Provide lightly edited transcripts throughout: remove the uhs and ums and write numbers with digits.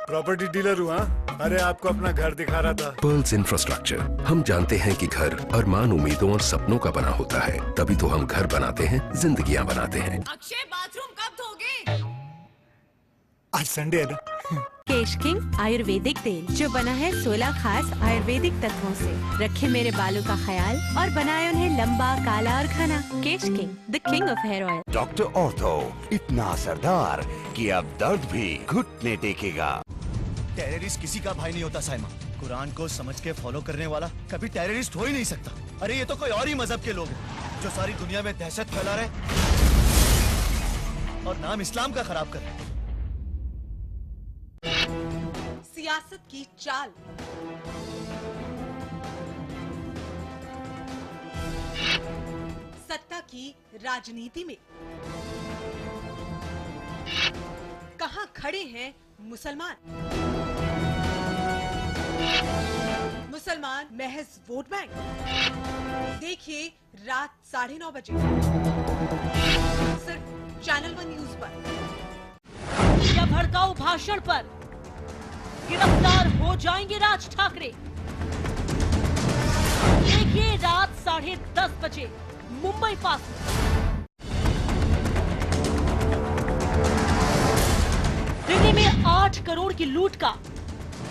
Property dealer हूँ। हाँ, अरे आपको अपना घर दिखा रहा था। Pearls infrastructure. हम जानते हैं कि घर अरमान, उम्मीदों और सपनों का बना होता है, तभी तो हम घर बनाते हैं, जिंदगियां बनाते हैं। अक्षय, बाथरूम कब धोगे? आज संडे है ना। केश किंग आयुर्वेदिक तेल जो बना है 16 खास आयुर्वेदिक तत्वों से, रखे मेरे बालों का ख्याल और बनाए उन्हें लंबा, काला और घना। Kesh king, the king of hair oil. Doctor ortho, इतना असरदार कि अब दर्द भी घुटने टेकेगा। टेररिस्ट किसी का भाई नहीं होता साइमा। कुरान को समझ के फॉलो करने वाला कभी टेररिस्ट हो ही नहीं सकता। अरे ये तो कोई और ही मजहब के लोग हैं जो सारी दुनिया में दहशत फैला रहे और नाम इस्लाम का खराब कर रहे। सियासत की चाल, सत्ता की राजनीति में कहां खड़े हैं मुसलमान? मुसलमान महज वोट बैंक। देखिए रात 9:30 बजे सिर्फ चैनल 1 न्यूज पर। या भड़काऊ भाषण पर गिरफ्तार हो जाएंगे राज ठाकरे। देखिए रात 10:30 बजे मुंबई पास। दिल्ली में 8 करोड़ की लूट का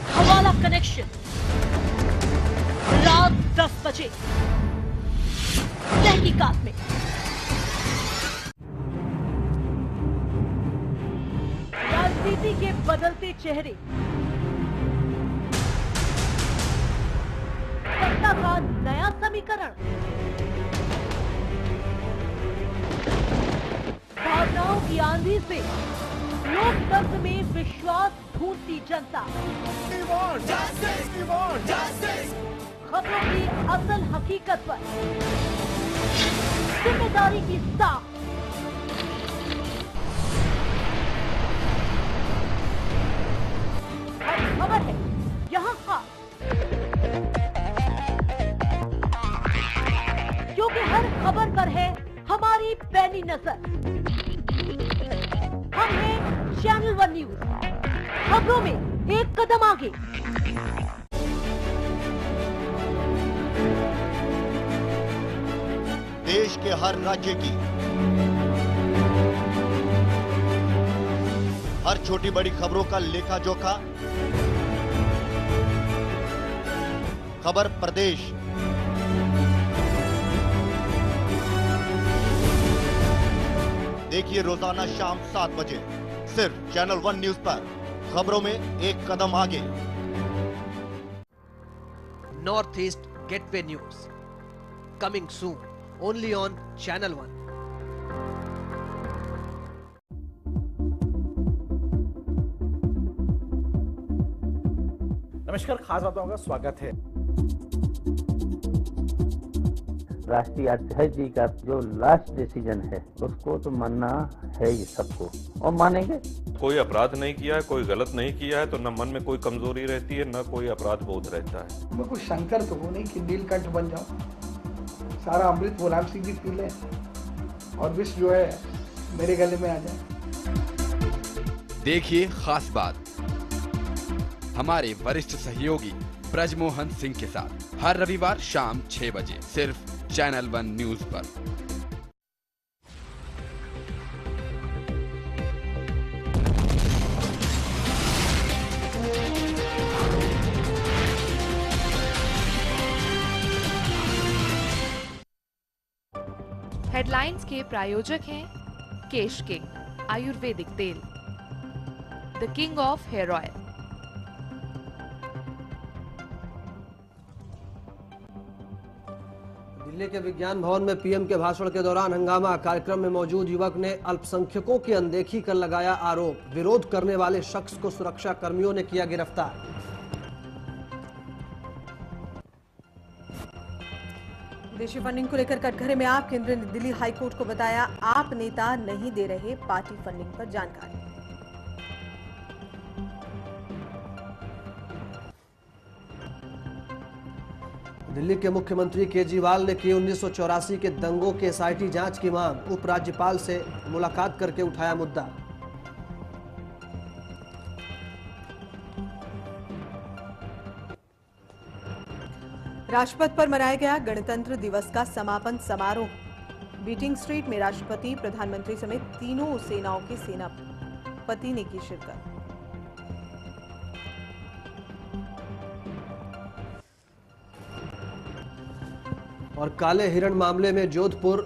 हवाला कनेक्शन। रात 10 बजे तहकीकात में। राजनीति के बदलते चेहरे, सत्ता का नया समीकरण, भावनाओं की आंधी से लोकतंत्र में विश्वास ढूंढती जनता। खबरों की असल हकीकत पर जिम्मेदारी की साख। हर खबर है यहाँ खास, क्योंकि हर खबर पर है हमारी पैनी नजर। हम हैं चैनल 1 न्यूज, खबरों में एक कदम आगे। देश के हर राज्य की हर छोटी बड़ी खबरों का लेखा जोखा, खबर प्रदेश, देखिए रोजाना शाम 7 बजे सिर्फ चैनल 1 न्यूज पर, खबरों में एक कदम आगे। North east gateway news coming soon only on channel 1। नमस्कार, खास बातों का स्वागत है। राष्ट्रीय अध्यक्ष जी का जो लास्ट डिसीजन है उसको तो मानना है ही सबको, और मानेंगे। कोई अपराध नहीं किया है, कोई गलत नहीं किया है, तो न मन में कोई कमजोरी रहती है, न कोई अपराध बोध रहता है। मैं कोई शंकर तो हूँ नहीं कि नीलकंठ बन जाऊं। सारा अमृत मुलायम सिंह जी पी ले और विष जो है मेरे गले में आ जाए। देखिए खास बात हमारे वरिष्ठ सहयोगी ब्रजमोहन सिंह के साथ हर रविवार शाम 6 बजे सिर्फ चैनल 1 न्यूज पर। हेडलाइंस के प्रायोजक हैं केश किंग आयुर्वेदिक तेल, the king of hair oil. Delhi के विज्ञान भवन में पीएम के भाषण के दौरान हंगामा। कार्यक्रम में मौजूद युवक ने अल्पसंख्यकों की अनदेखी कर लगाया आरोप। विरोध करने वाले शख्स को सुरक्षा कर्मियों ने किया गिरफ्तार। विदेशी फंडिंग को लेकर कटघरे में आप, केंद्र ने दिल्ली हाईकोर्ट को बताया आप नेता नहीं दे रहे पार्टी फंडिंग पर जानकारी। दिल्ली के मुख्यमंत्री केजरीवाल ने की 1984 के दंगों के एसआईटी जांच की मांग। उपराज्यपाल से मुलाकात करके उठाया मुद्दा। राजपथ पर मनाया गया गणतंत्र दिवस का समापन समारोह। बीटिंग स्ट्रीट में राष्ट्रपति, प्रधानमंत्री समेत तीनों सेनाओं के सेनापति ने की शिरकत। और काले हिरण मामले में जोधपुर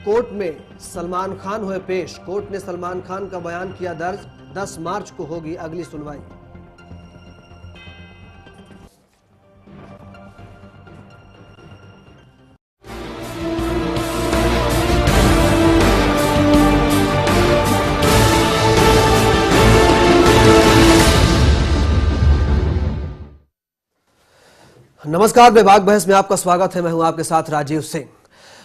कोर्ट में सलमान खान हुए पेश। कोर्ट ने सलमान खान का बयान किया दर्ज। 10 मार्च को होगी अगली सुनवाई। नमस्कार, विभाग बहस में आपका स्वागत है। मैं हूं आपके साथ राजीव सिंह।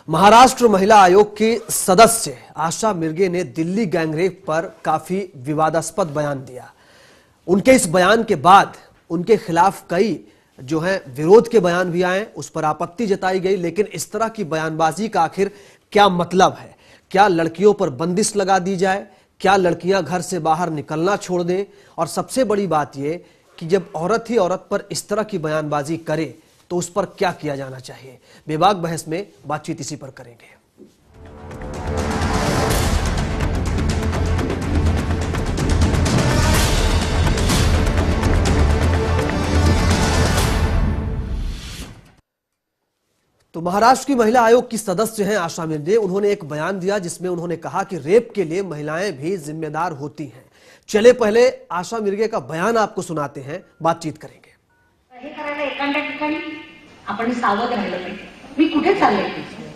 महाराष्ट्र महिला आयोग की सदस्य आशा मिर्गे ने दिल्ली गैंगरेप पर काफी विवादास्पद बयान दिया। उनके इस बयान के बाद उनके खिलाफ कई जो है विरोध के बयान भी आए, उस पर आपत्ति जताई गई। लेकिन इस तरह की बयानबाजी का आखिर क्या मतलब है? क्या लड़कियों पर बंदिश लगा दी जाए? क्या लड़कियां घर से बाहर निकलना छोड़ दें? और सबसे बड़ी बात यह कि जब औरत ही औरत पर इस तरह की बयानबाजी करे तो उस पर क्या किया जाना चाहिए? विभाग बहस में बातचीत इसी पर करेंगे। तो महाराष्ट्र की महिला आयोग की सदस्य हैं आशा मिर्गे। उन्होंने एक बयान दिया जिसमें उन्होंने कहा कि रेप के लिए महिलाएं भी जिम्मेदार होती हैं। चले पहले आशा मिर्गे का बयान आपको सुनाते हैं, बातचीत करेंगे। हे करायला एखाद्या ठिकाणी आपण सावध राहिलं पाहिजे। मी कुठे चालले,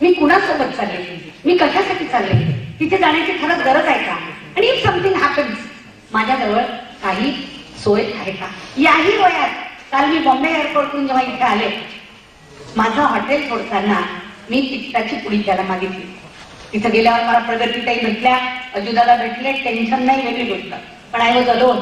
मी कुणासोबत चालले, मी कशासाठी चालले, तिथे जाण्याची खरंच गरज आहे का? आणि इफ समथिंग हॅपन्स, माझ्याजवळ काही सोय आहे का? याही वयात काल मी बॉम्बे एअरपोर्टहून जेव्हा इथे आले, माझं हॉटेल सोडताना मी तिकिटाची पुडी त्याला मागितली। तिथे गेल्यावर मला प्रगतीताई भेटल्या, अजुदादा भेटले, टेन्शन नाही, वेगळी गोष्ट। पण आय वॉज अलोन।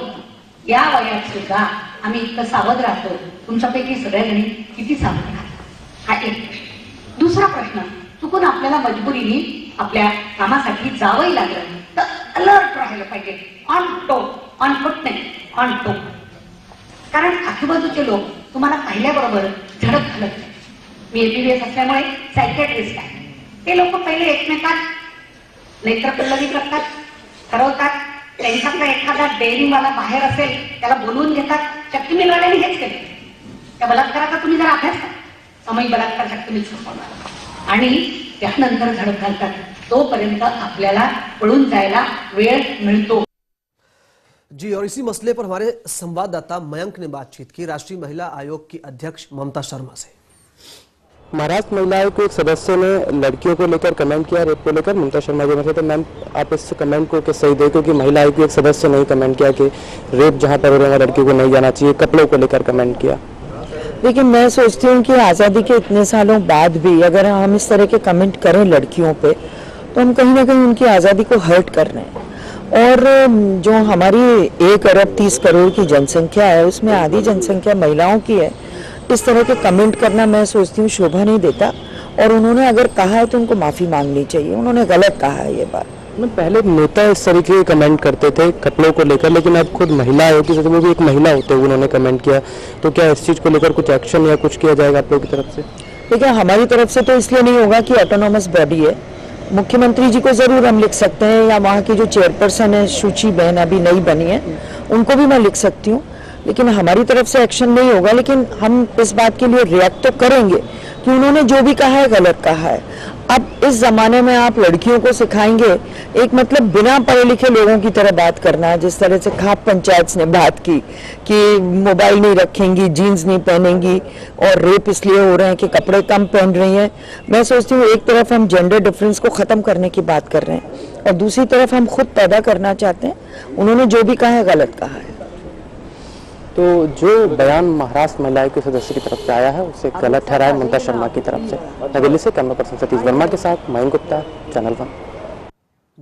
या वयात सुद्धा आम्ही इतकं सावध राहतो। तुमच्यापैकी सगळ्यांनी किती सावध राहता? हा एक प्रश्न। दुसरा प्रश्न, चुकून आपल्याला मजबुरीने आपल्या कामासाठी जावंही लागलं तर अलर्ट राहिलं पाहिजे। ऑन टॉप, ऑन फुट नाही, ऑन टॉप। कारण आजूबाजूचे लोक तुम्हाला पाहिल्याबरोबर झडप घालत नाही। मी एपीबीएस असल्यामुळे सायकियाट्रिस्ट आहे। ते लोक पहिले एकमेकात नेत्रपल्लवी करतात, ठरवतात। त्यांच्याकडे एखादा डेअरिंगवाला बाहेर असेल त्याला बोलवून घेतात। शक्तिमेलवाल्याने हेच केले। त्या बलात्काराचा तुम्ही जर अभ्यास करा, सामूहिक बलात्कार शक्तिमेल सोडवणार आणि त्यानंतर झडप घालतात। तोपर्यंत आपल्याला पळून जायला वेळ मिळतो। जी, और इसी मसले पर हमारे संवाददाता मयंक ने बातचीत की राष्ट्रीय महिला आयोग की अध्यक्ष ममता शर्मा से। महाराष्ट्र महिला आयोग के एक सदस्य ने लड़कियों को लेकर कमेंट किया, रेप को लेकर। ममता शर्मा जी में, तो मैम आप इस कमेंट को कैसे सही दे, क्योंकि महिला आयोग के एक सदस्य ने कमेंट किया कि रेप जहां पर हो रहा है लड़कियों को नहीं जाना चाहिए, कपड़ों को लेकर कमेंट किया। लेकिन मैं सोचती हूँ कि आज़ादी के इतने सालों बाद भी अगर हम इस तरह के कमेंट करें लड़कियों पे, तो हम कहीं ना कहीं उनकी आज़ादी को हर्ट कर रहे हैं। और जो हमारी 1 अरब 30 करोड़ की जनसंख्या है, उसमें आधी जनसंख्या महिलाओं की है। इस तरह के कमेंट करना मैं सोचती हूँ शोभा नहीं देता। और उन्होंने अगर कहा है तो उनको माफ़ी मांगनी चाहिए। उन्होंने गलत कहा है ये बात। पहले नेता इस तरीके के कमेंट करते थे कपड़ों को लेकर, लेकिन अब खुद महिला आयोग की, वो भी एक महिला होते हुए उन्होंने कमेंट किया। तो क्या इस चीज़ को लेकर कुछ एक्शन या कुछ किया जाएगा आप लोगों की तरफ से? देखिए, हमारी तरफ से तो इसलिए नहीं होगा कि ऑटोनोमस बॉडी है। मुख्यमंत्री जी को जरूर हम लिख सकते हैं, या वहाँ की जो चेयरपर्सन है शुचि बहन अभी नई बनी है, उनको भी मैं लिख सकती हूँ। लेकिन हमारी तरफ से एक्शन नहीं होगा। लेकिन हम इस बात के लिए रिएक्ट तो करेंगे कि उन्होंने जो भी कहा है गलत कहा है। अब इस जमाने में आप लड़कियों को सिखाएंगे एक मतलब बिना पढ़े लिखे लोगों की तरह बात करना, जिस तरह से खाप पंचायत ने बात की कि मोबाइल नहीं रखेंगी, जीन्स नहीं पहनेंगी, और रेप इसलिए हो रहे हैं कि कपड़े कम पहन रही हैं। मैं सोचती हूँ एक तरफ हम जेंडर डिफरेंस को खत्म करने की बात कर रहे हैं और दूसरी तरफ हम खुद पैदा करना चाहते हैं। उन्होंने जो भी कहा है गलत कहा है। तो जो बयान महाराष्ट्र महिला आयोग के सदस्य की तरफ से आया है उसे गलत ठहराया ममता शर्मा की तरफ से। नई दिल्ली से कैमरा पर्सन सतीश वर्मा के साथ मयंक गुप्ता, चैनल 1।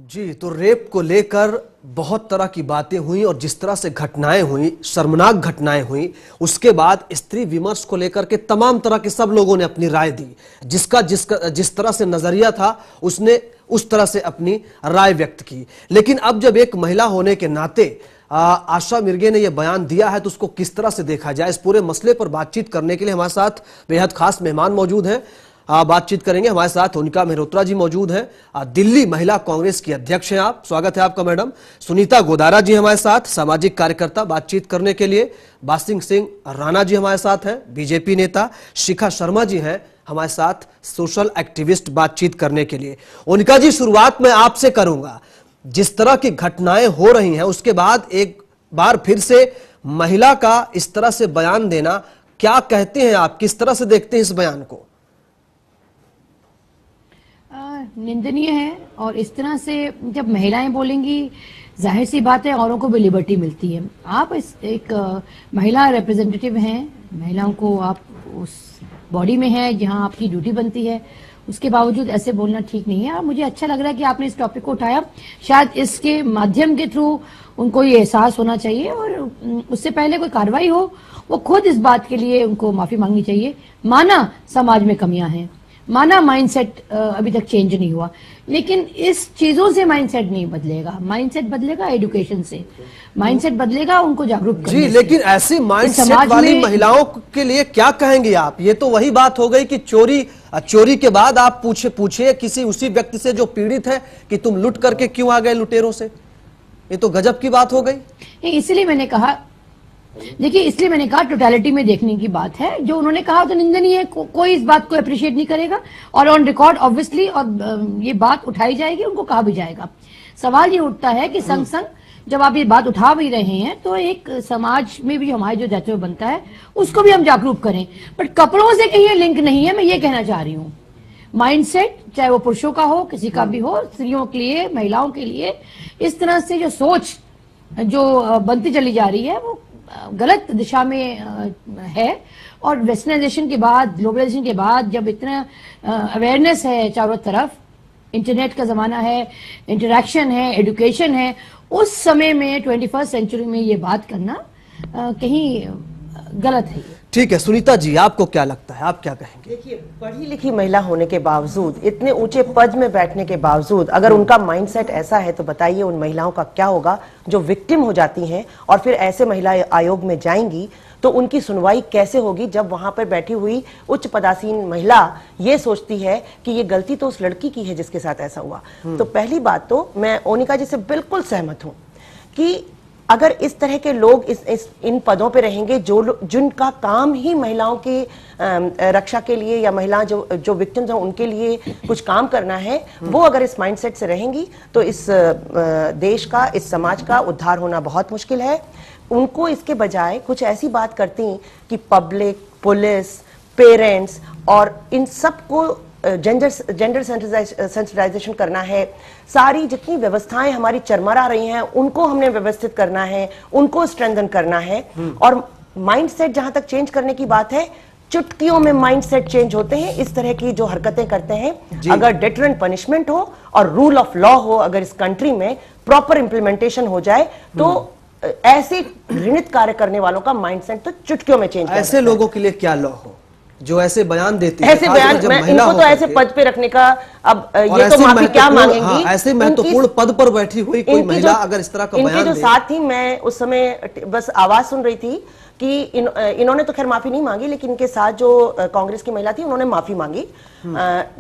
जी, तो रेप को लेकर बहुत तरह की बातें हुई और जिस तरह से घटनाएं हुई, शर्मनाक घटनाएं हुई, उसके बाद स्त्री विमर्श को लेकर के तमाम तरह के सब लोगों ने अपनी राय दी। जिस तरह से नजरिया था उसने उस तरह से अपनी राय व्यक्त की। लेकिन अब जब एक महिला होने के नाते आशा मिर्गे ने यह बयान दिया है तो उसको किस तरह से देखा जाए, इस पूरे मसले पर बातचीत करने के लिए हमारे साथ बेहद खास मेहमान मौजूद हैं। बातचीत करेंगे, हमारे साथ उनका मेहरोत्रा जी मौजूद हैं, दिल्ली महिला कांग्रेस की अध्यक्ष हैं आप, स्वागत है आपका मैडम। सुनीता गोदारा जी हमारे साथ, सामाजिक कार्यकर्ता, बातचीत करने के लिए। बासिंग सिंह राणा जी हमारे साथ हैं, बीजेपी नेता। शिखा शर्मा जी हैं हमारे साथ, सोशल एक्टिविस्ट, बातचीत करने के लिए। उनका जी शुरुआत मैं आपसे करूंगा, जिस तरह की घटनाएं हो रही हैं उसके बाद एक बार फिर से महिला का इस तरह से बयान देना, क्या कहते हैं आप, किस तरह से देखते हैं इस बयान को? निंदनीय है, और इस तरह से जब महिलाएं बोलेंगी जाहिर सी बात है औरों को भी लिबर्टी मिलती है। आप एक महिला रिप्रेजेंटेटिव हैं, महिलाओं को आप उस बॉडी में है जहां आपकी ड्यूटी बनती है, उसके बावजूद ऐसे बोलना ठीक नहीं है। और मुझे अच्छा लग रहा है कि आपने इस टॉपिक को उठाया, शायद इसके माध्यम के थ्रू उनको ये एहसास होना चाहिए और उससे पहले कोई कार्रवाई हो वो खुद इस बात के लिए उनको माफी मांगनी चाहिए। माना समाज में कमियां हैं, माना माइंडसेट अभी तक चेंज नहीं हुआ, लेकिन इस चीजों से माइंडसेट नहीं बदलेगा। माइंडसेट बदलेगा एजुकेशन से, माइंडसेट बदलेगा उनको जागरूक करने जी। लेकिन ऐसी माइंडसेट वाली महिलाओं के लिए क्या कहेंगे आप? ये तो वही बात हो गई कि चोरी के बाद आप पूछे किसी उसी व्यक्ति से जो पीड़ित है कि तुम लूट करके क्यों आ गए लुटेरों से। ये तो गजब की बात हो गई। इसलिए मैंने कहा, देखिए इसलिए मैंने कहा टोटलिटी में देखने की बात है। जो उन्होंने कहा तो निंदनीय है, कोई इस बात को अप्रिशिएट नहीं करेगा और ऑन रिकॉर्ड ऑब्वियसली और ये बात उठाई जाएगी, उनको कहा भी जाएगा। सवाल ये उठता है कि संग संग जब आप ये बात उठा भी रहे हैं तो एक समाज में भी हमारे जो दायित्व बनता है उसको भी हम जागरूक करें, बट कपड़ों से कहीं लिंक नहीं है। मैं ये कहना चाह रही हूँ, माइंडसेट चाहे वो पुरुषों का हो, किसी का भी हो, स्त्रियों के लिए, महिलाओं के लिए इस तरह से जो सोच जो बनती चली जा रही है वो गलत दिशा में है। और वेस्टर्नाइजेशन के बाद, ग्लोबलाइजेशन के बाद जब इतना अवेयरनेस है चारों तरफ, इंटरनेट का जमाना है, इंटरेक्शन है, एजुकेशन है, उस समय में 21st सेंचुरी में ये बात करना कहीं गलत है। ठीक है सुनीता जी, आपको क्या लगता है, आप क्या कहेंगे? देखिए, पढ़ी लिखी महिला होने के बावजूद, इतने ऊंचे पद में बैठने के बावजूद अगर उनका माइंडसेट ऐसा है तो बताइए उन महिलाओं का क्या होगा जो विक्टिम हो जाती हैं और फिर ऐसे महिला आयोग में जाएंगी तो उनकी सुनवाई कैसे होगी जब वहां पर बैठी हुई उच्च पदासीन महिला ये सोचती है कि ये गलती तो उस लड़की की है जिसके साथ ऐसा हुआ। तो पहली बात तो मैं ओनिका जी से बिल्कुल सहमत हूं कि अगर इस तरह के लोग इन पदों पे रहेंगे जिनका काम ही महिलाओं की रक्षा के लिए या महिला जो विक्टिम्स हैं उनके लिए कुछ काम करना है, वो अगर इस माइंडसेट से रहेंगी तो इस देश का, इस समाज का उद्धार होना बहुत मुश्किल है। उनको इसके बजाय कुछ ऐसी बात करती कि पब्लिक, पुलिस, पेरेंट्स और इन सबको जेंडर सेंसिटाइजेशन करना है, सारी जितनी व्यवस्थाएं हमारी चरमरा रही हैं उनको हमने व्यवस्थित करना है, उनको स्ट्रेंथन करना है। और माइंडसेट जहां तक चेंज करने की बात है, चुटकियों में माइंडसेट चेंज होते हैं इस तरह की जो हरकतें करते हैं। अगर डिटरेंट पनिशमेंट हो और रूल ऑफ लॉ हो, अगर इस कंट्री में प्रॉपर इंप्लीमेंटेशन हो जाए तो ऐसे घृणित कार्य करने वालों का माइंडसेट तो चुटकियों में चेंज। ऐसे लोगों के लिए क्या लॉ हो जो ऐसे बयान देते हैं? ऐसे बयान इनको तो ऐसे पद पे रखने का, अब ये तो माफी क्या मांगेंगी? ऐसे महत्वपूर्ण पद पर बैठी हुई कोई महिला अगर इस तरह का बयान दे। इनके जो साथ थी, मैं उस समय बस आवाज सुन रही थी कि इन्होंने तो खैर माफी नहीं मांगी, लेकिन इनके साथ जो कांग्रेस की महिला थी उन्होंने माफी मांगी।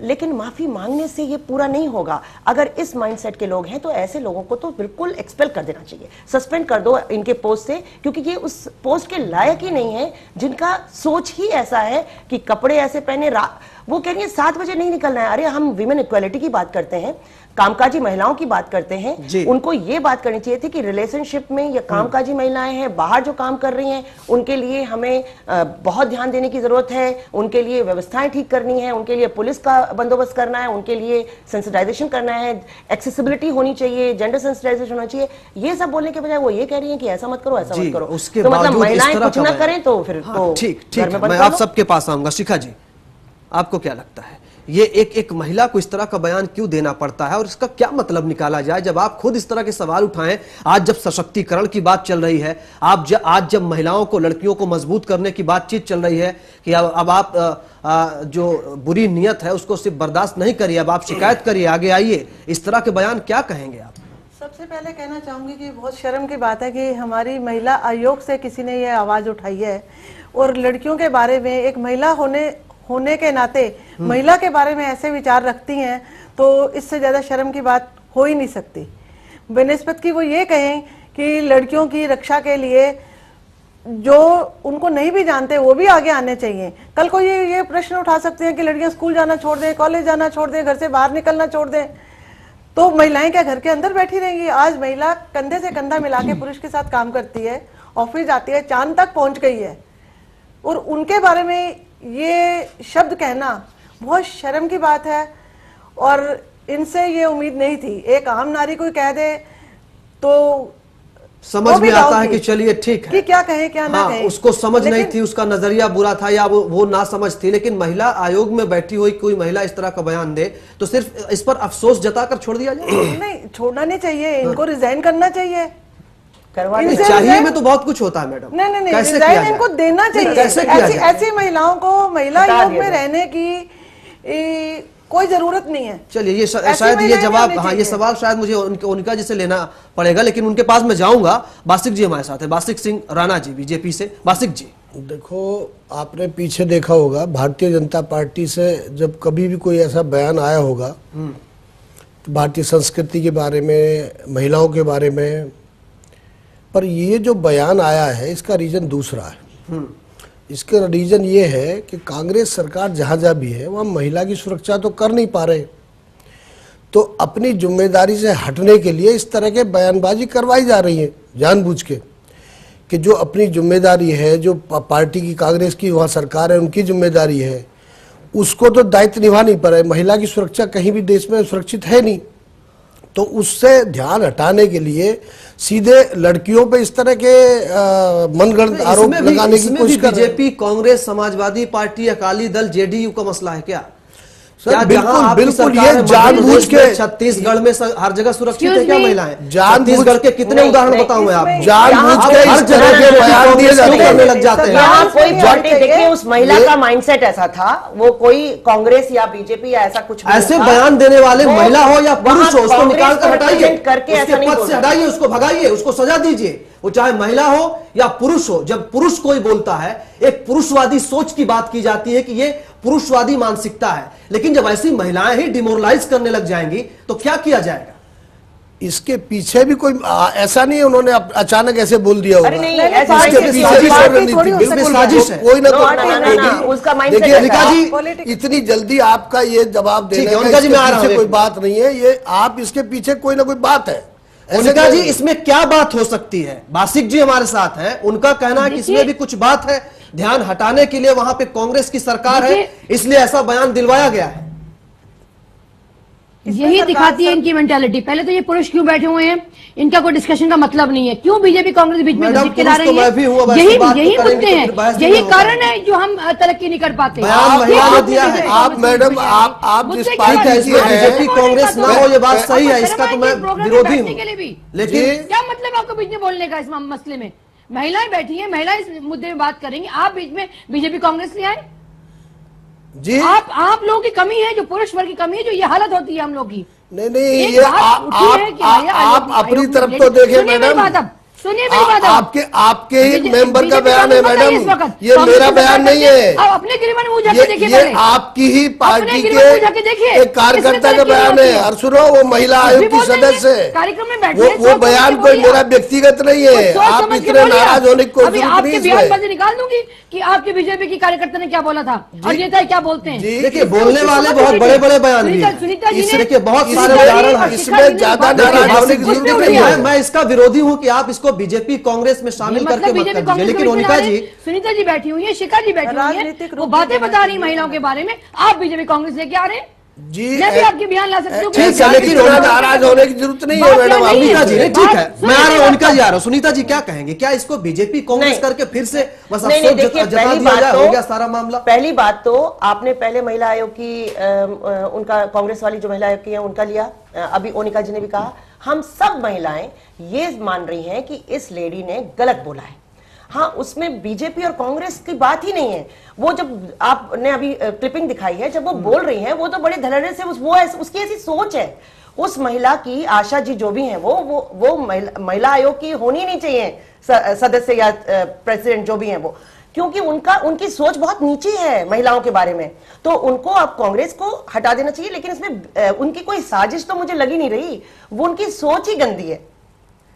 लेकिन माफी मांगने से ये पूरा नहीं होगा। अगर इस माइंडसेट के लोग हैं तो ऐसे लोगों को तो बिल्कुल एक्सपेल कर देना चाहिए, सस्पेंड कर दो इनके पोस्ट से, क्योंकि ये उस पोस्ट के लायक ही नहीं है जिनका सोच ही ऐसा है कि कपड़े ऐसे पहने। वो कह रही है 7 बजे नहीं निकलना है। अरे हम विमेन इक्वालिटी की बात करते हैं, कामकाजी महिलाओं की बात करते हैं, उनको ये बात करनी चाहिए थी कि रिलेशनशिप में या कामकाजी महिलाएं हैं, बाहर जो काम कर रही हैं, उनके लिए हमें बहुत ध्यान देने की जरूरत है, उनके लिए व्यवस्थाएं ठीक करनी है, उनके लिए पुलिस का बंदोबस्त करना है, उनके लिए सेंसिटाइजेशन करना है, एक्सेसिबिलिटी होनी चाहिए, जेंडर सेंसिटाइजेशन होना चाहिए। ये सब बोलने के बजाय वो ये कह रही है कि ऐसा मत करो, ऐसा मत करो। उसके तो मतलब महिलाएं कुछ ना करें तो फिर ठीक, मैं आप सबके पास आऊंगा। शिखा जी, आपको क्या लगता है ये एक महिला को इस तरह का बयान क्यों देना पड़ता है और इसका क्या मतलब निकाला जाए? जब आप खुद इस तरह के सवाल उठाएं, आज जब सशक्तिकरण की बात चल रही है, आज जब महिलाओं को, लड़कियों को मजबूत करने की बातचीत चल रही है कि अब आप जो बुरी नीयत है उसको सिर्फ बर्दाश्त नहीं करिए, अब आप शिकायत करिए, आगे आइए, इस तरह के बयान क्या कहेंगे आप? सबसे सबसे पहले कहना चाहूंगी कि बहुत शर्म की बात है कि हमारी महिला आयोग से किसी ने ये आवाज उठाई है और लड़कियों के बारे में, एक महिला होने के नाते महिला के बारे में ऐसे विचार रखती हैं, तो इससे ज्यादा शर्म की बात हो ही नहीं सकती। बेनिस्बत की वो ये कहें कि लड़कियों की रक्षा के लिए जो उनको नहीं भी जानते वो भी आगे आने चाहिए। कल को ये प्रश्न उठा सकते हैं कि लड़कियां स्कूल जाना छोड़ दें, कॉलेज जाना छोड़ दें, घर से बाहर निकलना छोड़ दें, तो महिलाएं क्या घर के अंदर बैठी रहेंगी? आज महिला कंधे से कंधा मिला के पुरुष के साथ काम करती है, ऑफिस जाती है, चांद तक पहुंच गई है, और उनके बारे में ये शब्द कहना बहुत शर्म की बात है और इनसे ये उम्मीद नहीं थी। एक आम नारी कोई कह दे तो समझ में आता है कि चलिए ठीक है कि क्या कहे क्या ना कहे। उसको समझ नहीं थी, उसका नजरिया बुरा था या वो ना समझ थी, लेकिन महिला आयोग में बैठी हुई कोई महिला इस तरह का बयान दे तो सिर्फ इस पर अफसोस जताकर छोड़ दिया जाए? नहीं, छोड़ना नहीं चाहिए, इनको रिजाइन करना चाहिए। चाहिए में तो बहुत कुछ होता है मैडम। नहीं, रिजाइन इनको देना चाहिए। ऐसी महिलाओं को महिला आयोग में रहने की कोई जरूरत नहीं है। चलिए ये शायद ये जवाब, हाँ ये सवाल शायद मुझे उनका जैसे लेना पड़ेगा, लेकिन उनके पास मैं जाऊंगा। बासिक जी हमारे साथ है, बासिक सिंह राणा जी बीजेपी से। बासिक जी, देखो आपने पीछे देखा होगा भारतीय जनता पार्टी से जब कभी भी कोई ऐसा बयान आया होगा तो भारतीय संस्कृति के बारे में, महिलाओं के बारे में, पर ये जो बयान आया है इसका रीजन दूसरा है। इसका रीजन ये है कि कांग्रेस सरकार जहाँ जहाँ भी है वहाँ महिला की सुरक्षा तो कर नहीं पा रहे, तो अपनी जिम्मेदारी से हटने के लिए इस तरह के बयानबाजी करवाई जा रही है जानबूझ के, कि जो अपनी जिम्मेदारी है, जो पार्टी की कांग्रेस की वहाँ सरकार है उनकी जिम्मेदारी है, उसको तो दायित्व निभा नहीं पा रहे। महिला की सुरक्षा कहीं भी देश में सुरक्षित है नहीं, तो उससे ध्यान हटाने के लिए सीधे लड़कियों पे इस तरह के मनगढ़ंत आरोप लगाने की कोशिश कर रहे हैं। BJP, Congress, Samajwadi party, Akali Dal, JDU का मसला है क्या? बिल्कुल ये जानबूझ के छत्तीसगढ़ में हर जगह सुरक्षित है क्या महिलाएं? छत्तीसगढ़ के कितने उदाहरण बताऊं मैं आपको? जानबूझ के हर जगह के बयान दिए जाते लग जाते हैं। देखिए उस महिला का माइंडसेट ऐसा था, वो कोई कांग्रेस या बीजेपी या ऐसा कुछ ऐसे बयान देने वाले महिला हो या पुरुष हो, उसको निकाल कर हटाइए, उसके पद से हटाइए, उसको भगाइए, उसको सजा दीजिए। वो चाहे महिला हो या पुरुष हो। जब पुरुष कोई बोलता है, एक पुरुषवादी सोच की बात की जाती है कि ये पुरुषवादी मानसिकता है, लेकिन जब ऐसी महिलाएं ही डिमोरलाइज करने लग जाएंगी तो क्या किया जाएगा? इसके पीछे भी कोई ऐसा नहीं है उन्होंने अचानक ऐसे बोल दिया होगा। इसके पीछे साजिश है, कोई ना कोई। देखिए अनिका जी, इतनी जल्दी आपका ये जवाब देने का कोई बात नहीं है, ये आप इसके पीछे कोई ना कोई बात है। उनका जी इसमें क्या बात हो सकती है? बासिक जी हमारे साथ हैं, उनका कहना है कि इसमें भी कुछ बात है, ध्यान हटाने के लिए वहां पे कांग्रेस की सरकार है, इसलिए ऐसा बयान दिलवाया गया है। यही दिखाती है इनकी मेंटालिटी। पहले तो ये पुरुष क्यों बैठे हुए हैं, इनका कोई डिस्कशन का मतलब नहीं है। क्यों बीजेपी कांग्रेस बीच में घसीट के ला रही है? यही मुद्दे हैं, यही कारण है जो हम तरक्की नहीं कर पाते। आप मैडम आप जिस पार्टी की बीजेपी कांग्रेस ना हो, ये बात सही है, इसका तो मैं विरोधी हूँ, लेकिन क्या मतलब आपको बीच में बोलने का? इस मसले में महिलाएं बैठी हैं, महिलाएं इस मुद्दे में बात करेंगी, आप बीच में बीजेपी कांग्रेस ले आए जी। आप लोगों की कमी है, जो पुरुष वर्ग की कमी है, जो ये हालत होती है हम लोग की। नहीं ये आप अपनी तरफ तो देखें मैडम, सुनिए मेरी बात। आपके ही मेंबर का बयान है मैडम, ये मेरा बयान नहीं है। अपने गिरिवन मुंह जाके देखिए, ये आपकी ही पार्टी के एक कार्यकर्ता का बयान है। और सुनो, वो महिला आयोग की सदस्य है, कार्यक्रम में बैठे, वो बयान कोई मेरा व्यक्तिगत नहीं है। आप इतने नाराज होने की कोई जरूरत नहीं है। निकाल दूंगी कि आपके बीजेपी की कार्यकर्ता ने क्या बोला था और ये था क्या बोलते हैं। देखिए बोलने वाले बहुत बड़े बड़े बयान दिए, इसके बहुत सारे उदाहरण हैं, इसमें ज्यादा नाराज होने की जरूरत नहीं है। मैं इसका विरोधी हूँ कि आप इसको बीजेपी कांग्रेस में शामिल करके मत कीजिए, लेकिन उनका जी, सुनीता जी बैठी हुई है, शिखा जी बैठी हुई है, वो बातें बता रही महिलाओं के बारे में, आप बीजेपी कांग्रेस लेके आ रहे हैं जी। मैं भी आपके बयान ला सकती हूँ, लेकिन नाराज होने की जरूरत नहीं है मैडम। सुनीता जी ठीक है, मैं आ रहा हूँ, उनका जी आ रहा हूँ। सुनीता जी क्या कहेंगे, क्या इसको बीजेपी कांग्रेस करके फिर से बस अफसोस जता दिया जाए, हो गया सारा मामला? पहली बात तो आपने पहले महिला आयोग की उनका कांग्रेस वाली जो महिला आयोग की है उनका लिया, अभी ओनिका जी ने भी कहा, हम सब महिलाएं ये मान रही हैं कि इस लेडी ने गलत बोला है। हाँ, उसमें बीजेपी और कांग्रेस की बात ही नहीं है। वो जब आपने अभी क्लिपिंग दिखाई है, जब वो बोल रही हैं, वो तो बड़े धड़ल्ले से उसकी ऐसी सोच है। उस महिला की, आशा जी जो भी हैं, वो महिला आयोग की होनी नहीं चाहिए सदस्य या प्रेसिडेंट जो भी हैं वो, क्योंकि उनकी सोच बहुत नीची है महिलाओं के बारे में। तो उनको अब कांग्रेस को हटा देना चाहिए, लेकिन इसमें उनकी कोई साजिश तो मुझे लगी नहीं रही, वो उनकी सोच ही गंदी है।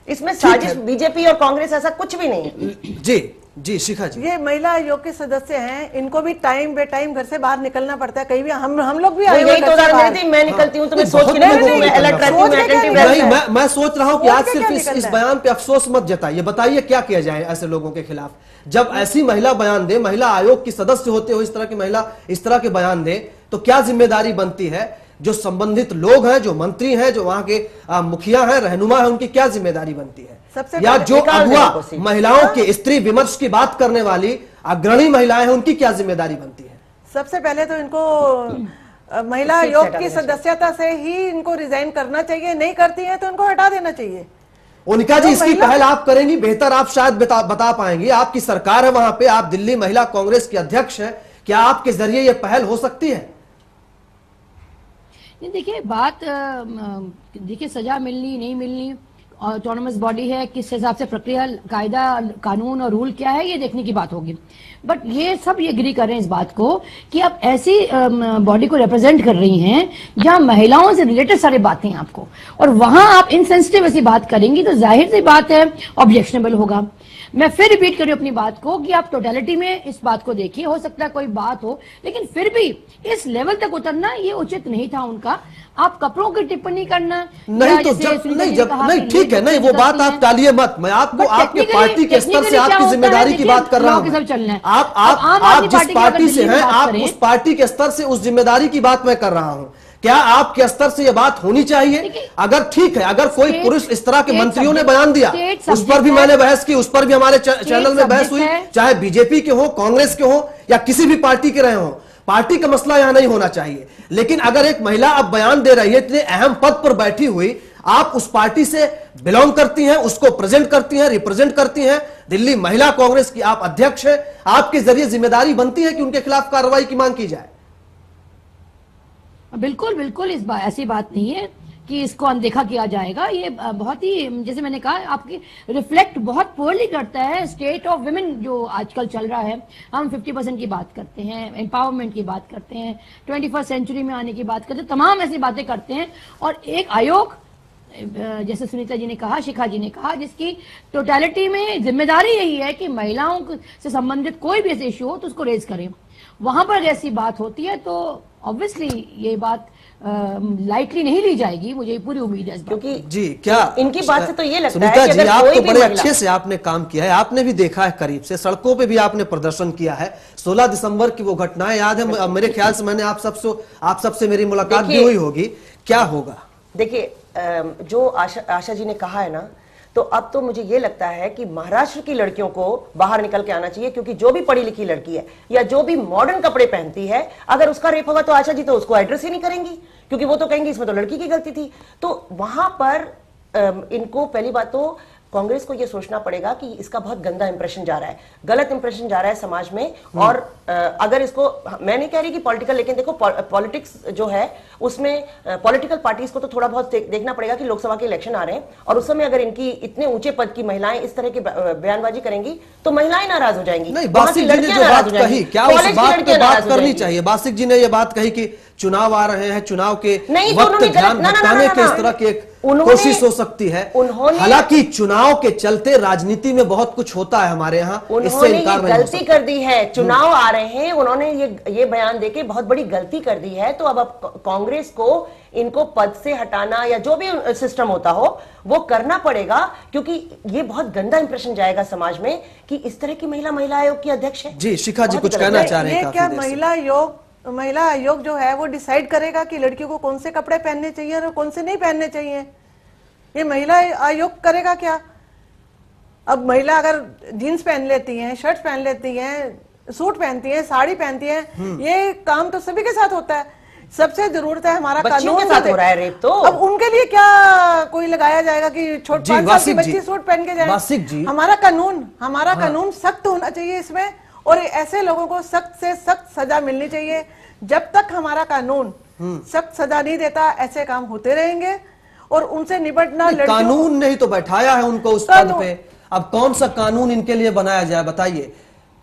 इसमें साजिश बीजेपी और कांग्रेस ऐसा कुछ भी नहीं है। जी शिखा जी, ये महिला आयोग के सदस्य हैं, इनको भी टाइम बे टाइम घर से बाहर निकलना पड़ता है। कहीं भी हम लोग भी यही तो उदाहरण देती, मैं निकलती हूँ तो मैं सोच के नहीं, अलर्ट रहती हूँ, नहीं, मैं सोच रहा हूँ कि आज सिर्फ इस बयान पे अफसोस मत जताइए, बताइए क्या किया जाए ऐसे लोगों के खिलाफ। जब ऐसी महिला बयान दे, महिला आयोग की सदस्य होते हुए इस तरह की महिला इस तरह के बयान दे, तो क्या जिम्मेदारी बनती है? जो संबंधित लोग हैं, जो मंत्री हैं, जो वहां के मुखिया हैं, रहनुमा हैं, उनकी क्या जिम्मेदारी बनती है? या जो अगुआ महिलाओं के स्त्री विमर्श की बात करने वाली अग्रणी महिलाएं हैं, उनकी क्या जिम्मेदारी बनती है? सबसे पहले तो इनको महिला आयोग की सदस्यता से ही इनको रिजाइन करना चाहिए, नहीं करती है तो इनको हटा देना चाहिए। उनका जी, इसकी पहल आप करेंगी, बेहतर आप शायद बता पाएंगी। आपकी सरकार है वहां पे, आप दिल्ली महिला कांग्रेस के अध्यक्ष हैं, क्या आपके जरिए यह पहल हो सकती है? देखिए बात, देखिए सजा मिलनी नहीं मिलनी, ऑटोनमस बॉडी है, किस हिसाब से प्रक्रिया, कायदा, कानून और रूल क्या है, ये देखने की बात होगी। बट ये सब ये एग्री कर रहे हैं इस बात को कि आप ऐसी बॉडी को रिप्रेजेंट कर रही हैं जहां महिलाओं से रिलेटेड सारी बातें हैं आपको, और वहां आप इनसेंसिटिव ऐसी बात करेंगी तो जाहिर सी बात है ऑब्जेक्शनेबल होगा। मैं फिर रिपीट करूं अपनी बात को कि आप टोटलिटी में इस बात को देखिए, हो सकता है कोई बात हो, लेकिन फिर भी इस लेवल तक उतरना ये उचित नहीं था उनका। आप कपड़ों की टिप्पणी करना नहीं, तो नहीं ठीक है, नहीं वो बात आप टालिए मत। मैं आपको आपके पार्टी के स्तर से आपकी जिम्मेदारी की बात कर रहा हूँ। आप जिस पार्टी से हैं, आप उस पार्टी के स्तर से उस जिम्मेदारी की बात मैं कर रहा हूँ। क्या आपके स्तर से यह बात होनी चाहिए? अगर ठीक है, अगर कोई पुरुष इस तरह के मंत्रियों ने बयान दिया, उस पर भी मैंने बहस की, उस पर भी हमारे चैनल में बहस हुई, चाहे बीजेपी के हो, कांग्रेस के हो या किसी भी पार्टी के रहे हो, पार्टी का मसला यहां नहीं होना चाहिए। लेकिन अगर एक महिला अब बयान दे रही है, इतने अहम पद पर बैठी हुई, आप उस पार्टी से बिलोंग करती हैं, उसको प्रेजेंट करती हैं, रिप्रेजेंट करती हैं, दिल्ली महिला कांग्रेस की आप अध्यक्ष हैं, आपके जरिए जिम्मेदारी बनती है कि उनके खिलाफ कार्रवाई की मांग की जाए। बिल्कुल बिल्कुल, ऐसी बात नहीं है कि इसको अनदेखा किया जाएगा। ये बहुत ही, जैसे मैंने कहा, आपकी रिफ्लेक्ट बहुत पोअरली करता है स्टेट ऑफ विमेन जो आजकल चल रहा है। हम 50% की बात करते हैं, एम्पावरमेंट की बात करते हैं, 21st सेंचुरी में आने की बात करते हैं, तमाम ऐसी बातें करते हैं। और एक आयोग, जैसे सुनीता जी ने कहा, शिखा जी ने कहा, जिसकी टोटलिटी में जिम्मेदारी यही है कि महिलाओं से संबंधित कोई भी ऐसे इशू हो तो उसको रेज करें। वहां पर ऐसी बात होती है तो ऑब्वियसली ये बात लाइटली नहीं ली जाएगी, मुझे पूरी उम्मीद है। क्योंकि जी, क्या इनकी बात से तो ये लगता है कि आप तो बड़े अच्छे से आपने काम किया है, आपने भी देखा है करीब से, सड़कों पे भी आपने प्रदर्शन किया है। 16 दिसंबर की वो घटनाएं याद है, मेरे ख्याल से मैंने आप सबसे मेरी मुलाकात भी हुई होगी। क्या होगा? देखिए, जो आशा जी ने कहा है ना, तो अब तो मुझे ये लगता है कि महाराष्ट्र की लड़कियों को बाहर निकल के आना चाहिए, क्योंकि जो भी पढ़ी लिखी लड़की है या जो भी मॉडर्न कपड़े पहनती है, अगर उसका रेप होगा तो आशा जी तो उसको एड्रेस ही नहीं करेंगी, क्योंकि वो तो कहेंगी इसमें तो लड़की की गलती थी। तो वहां पर इनको पहली बात तो कांग्रेस को यह सोचना पड़ेगा कि इसका बहुत गंदा इंप्रेशन जा रहा है, गलत इंप्रेशन जा रहा है समाज में। और अगर इसको, मैं नहीं कह रही कि पॉलिटिकल, लेकिन देखो पॉलिटिक्स जो है उसमें पॉलिटिकल पार्टीज को तो थोड़ा बहुत देखना पड़ेगा कि लोकसभा के इलेक्शन आ रहे हैं, और उस समय अगर इनकी इतने ऊंचे पद की महिलाएं इस तरह की बयानबाजी करेंगी तो महिलाएं नाराज हो जाएंगी। नहीं, बासिक जी ने जो बात कही, क्या उस बात पे बात करनी चाहिए? बासिक जी ने यह बात कही कि चुनाव आ रहे हैं, चुनाव के वक्त ध्यान भटकाने के इस तरह की एक कोशिश हो सकती है। हालांकि चुनाव के चलते राजनीति में बहुत कुछ होता है हमारे यहाँ, इससे इनकार नहीं हो सकता। गलती कर दी है, चुनाव आ रहे हैं, उन्होंने ये बयान देके बहुत बड़ी गलती कर दी है। तो अब कांग्रेस को इनको पद से हटाना या जो भी सिस्टम होता हो वो करना पड़ेगा, क्योंकि ये बहुत गंदा इंप्रेशन जाएगा समाज में कि इस तरह की महिला आयोग की अध्यक्ष है। जी, शिखा जी कुछ कहना चाह रहे हैं? क्या महिला आयोग जो है वो डिसाइड करेगा कि लड़कियों को कौन से कपड़े पहनने चाहिए और कौन से नहीं पहनने चाहिए? ये महिला आयोग करेगा क्या? अब महिला अगर जीन्स पहन लेती हैं, शर्ट पहन लेती हैं, सूट पहनती हैं, साड़ी पहनती हैं, ये काम तो सभी के साथ होता है। सबसे जरूरत है हमारा बच्चियों कानून के साथ हो रहा है रेप तो। अब उनके लिए क्या कोई लगाया जाएगा कि 5 साल की बच्ची सूट पहन के जाए? हमारा कानून सख्त होना चाहिए इसमें, और ऐसे लोगों को सख्त से सख्त सजा मिलनी चाहिए। जब तक हमारा कानून सख्त सजा नहीं देता ऐसे काम होते रहेंगे और उनसे निपटना कानून ने ही तो बैठाया है उनको उस पद पे। अब कौन सा कानून इनके लिए बनाया जाए बताइए?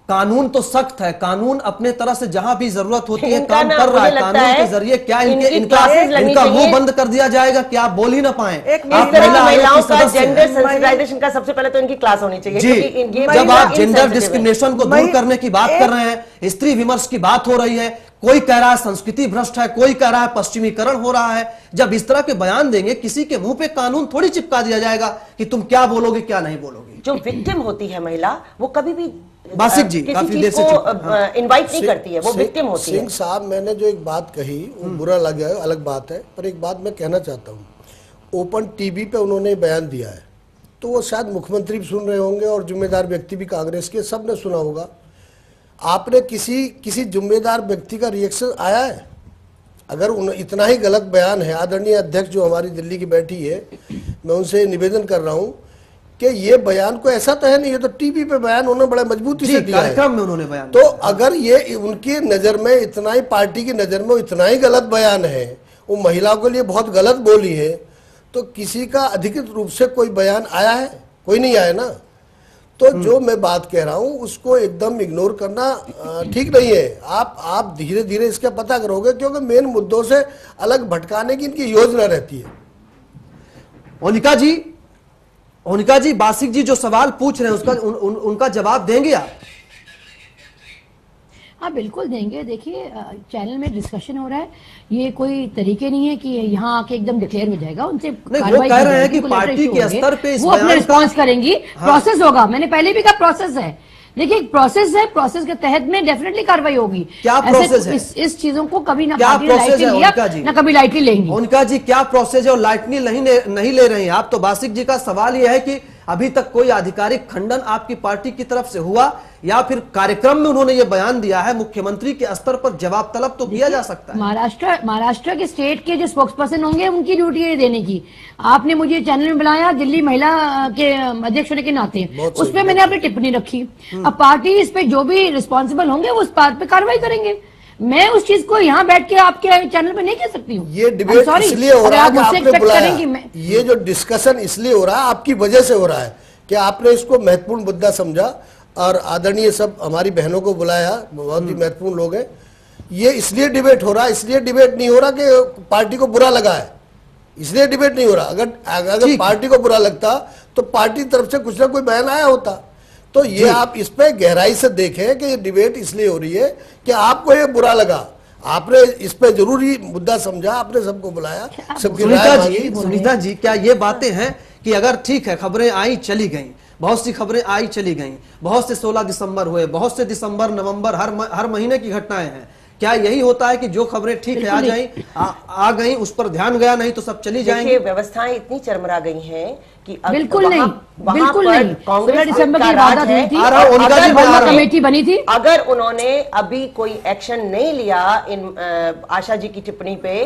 कानून तो सख्त है, कानून अपने तरह से जहां भी जरूरत होती है काम कर रहा है। कानून के जरिए क्या इनका मुंह बंद कर दिया जाएगा कि आप बोल ही ना पाए? महिलाओं का जेंडर सेंसिटाइजेशन का सबसे पहले तो इनकी क्लास होनी चाहिए। जी, जब आप जेंडर डिस्क्रिमिनेशन को दूर करने की बात कर रहे हैं, स्त्री विमर्श की बात हो रही है, कोई कह रहा है संस्कृति भ्रष्ट है, कोई कह रहा है पश्चिमीकरण हो रहा है, जब इस तरह के बयान देंगे किसी के मुंह पे कानून थोड़ी चिपका दिया जाएगा कि तुम क्या बोलोगे क्या नहीं बोलोगे। जो विक्टिम होती है महिला वो कभी भी बासिक जी काफी देर से इनवाइट नहीं करती है, वो विक्टिम होती है। सिंह साहब, मैंने जो एक बात कही वो बुरा लगा है, अलग बात है, पर एक बात मैं कहना चाहता हूँ। ओपन टीवी पे उन्होंने बयान दिया है तो वो शायद मुख्यमंत्री भी सुन रहे होंगे और जिम्मेदार व्यक्ति भी कांग्रेस के, सबने सुना होगा। आपने किसी जिम्मेदार व्यक्ति का रिएक्शन आया है? अगर इतना ही गलत बयान है, आदरणीय अध्यक्ष जो हमारी दिल्ली की बैठी है, मैं उनसे निवेदन कर रहा हूँ कि ये बयान को ऐसा तो है नहीं, ये तो टीवी पे बयान उन्होंने बड़ा मजबूती से दिया है, कार्यक्रम में उन्होंने बयान। तो अगर ये उनकी नजर में इतना ही, पार्टी की नजर में इतना ही गलत बयान है, वो महिलाओं के लिए बहुत गलत बोली है, तो किसी का अधिकृत रूप से कोई बयान आया है? कोई नहीं आया ना। तो जो मैं बात कह रहा हूं उसको एकदम इग्नोर करना ठीक नहीं है। आप धीरे धीरे इसका पता करोगे, क्योंकि मेन मुद्दों से अलग भटकाने की इनकी योजना रहती है। ओनिका जी, बासिक जी जो सवाल पूछ रहे हैं उसका उनका जवाब देंगे आप? हाँ बिल्कुल देंगे। देखिए चैनल में डिस्कशन हो रहा है, ये कोई तरीके नहीं है कि यहाँ आके एकदम डिक्लेयर हो जाएगा। उनसे वो कह रहे हैं कि पार्टी के स्तर पे वो अपना रिस्पॉन्स करेंगी। प्रोसेस होगा, मैंने पहले भी कहा प्रोसेस है। देखिए प्रोसेस है, प्रोसेस के तहत में डेफिनेटली कार्रवाई होगी। क्या प्रोसेस है? इस चीजों को कभी ना लाइटली लिया ना कभी लाइटली लेंगी। उनका जी क्या प्रोसेस है और लाइटली नहीं ले रही हैं आप? तो बासिक जी का सवाल यह है कि अभी तक कोई आधिकारिक खंडन आपकी पार्टी की तरफ से हुआ या फिर कार्यक्रम में उन्होंने ये बयान दिया है? मुख्यमंत्री के स्तर पर जवाब तलब तो किया जा सकता है। महाराष्ट्र के स्टेट के जो स्पोक्स पर्सन होंगे उनकी ड्यूटी है देने की। आपने मुझे चैनल में बुलाया दिल्ली महिला के अध्यक्ष होने के नाते, उस पर मैंने अपनी टिप्पणी रखी। अब पार्टी इस पे जो भी रिस्पॉन्सिबल होंगे वो उस बात पे कार्रवाई करेंगे। मैं उस चीज को यहाँ बैठ के आपके चैनल पे नहीं कह सकती हूँ। ये डिबेट इसलिए हो रहा है कि आपने बुलाया, ये जो डिस्कशन इसलिए हो रहा है आपकी वजह से हो रहा है कि आपने इसको महत्वपूर्ण मुद्दा समझा और आदरणीय सब हमारी बहनों को बुलाया, बहुत ही महत्वपूर्ण लोग हैं। ये इसलिए डिबेट हो रहा है, इसलिए डिबेट नहीं हो रहा कि पार्टी को बुरा लगा है, इसलिए डिबेट नहीं हो रहा। अगर पार्टी को बुरा लगता तो पार्टी तरफ से कुछ ना कोई बयान आया होता। तो ये आप इस पे गहराई से देखें कि ये डिबेट इसलिए हो रही है कि आपको ये बुरा लगा, आपने इस पे जरूरी मुद्दा समझा, आपने सबको बुलाया, सबकी राय मांगी। सुनीता जी, क्या ये बातें हैं कि अगर ठीक है खबरें आई चली गई, बहुत सी खबरें आई चली गई, बहुत से 16 दिसंबर हुए, बहुत से दिसंबर नवंबर हर महीने की घटनाएं हैं, क्या यही होता है कि जो खबरें ठीक है आ गई उस पर ध्यान गया, नहीं तो सब चली जाएंगी? व्यवस्थाएं इतनी चरमरा गई हैं कि बिल्कुल नहीं, बिल्कुल नहीं। कांग्रेस दिसंबर की वादा हुई थी, कमेटी बनी थी। अगर उन्होंने अभी कोई एक्शन नहीं लिया इन आशा जी की टिप्पणी पे,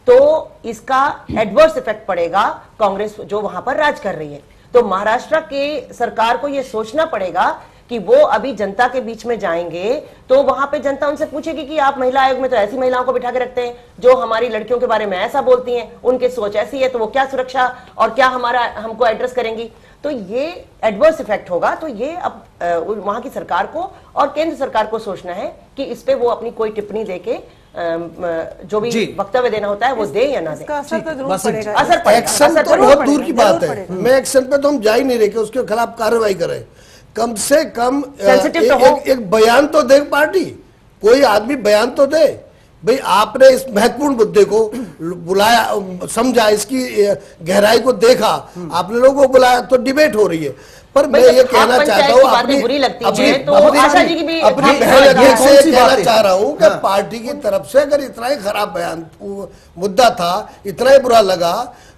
तो इसका एडवर्स इफेक्ट पड़ेगा कांग्रेस जो वहां पर राज कर रही है। तो महाराष्ट्र के सरकार को यह सोचना पड़ेगा कि वो अभी जनता के बीच में जाएंगे तो वहां पे जनता उनसे पूछेगी कि आप महिला आयोग में तो ऐसी महिलाओं को बिठा के रखते हैं जो हमारी लड़कियों के बारे में ऐसा बोलती हैं, उनकी सोच ऐसी है, तो वो क्या सुरक्षा और क्या हमको एड्रेस करेंगी। तो ये एडवर्स इफेक्ट होगा। तो ये अब वहां की सरकार को और केंद्र सरकार को सोचना है कि इस पे वो अपनी कोई टिप्पणी देके जो भी वक्तव्य देना होता है वो दे या ना दे। असर पड़ेगा। एक्शन तो बहुत दूर की बात है, मैं एक्शन पे तो हम जा ही नहीं रहे कि उसके खिलाफ कार्रवाई करें। कम से कम एक बयान तो दे पार्टी, कोई आदमी बयान तो दे। भाई आपने इस महत्वपूर्ण मुद्दे को बुलाया, समझा, इसकी गहराई को देखा, आपने लोगों को बुलाया तो डिबेट हो रही है। पर मैं ये कहना चाहता हूँ अपनी बहन अध्यक्ष से कहना चाह रहा हूँ कि पार्टी की तरफ से अगर इतना ही खराब बयान मुद्दा था, इतना ही बुरा लगा,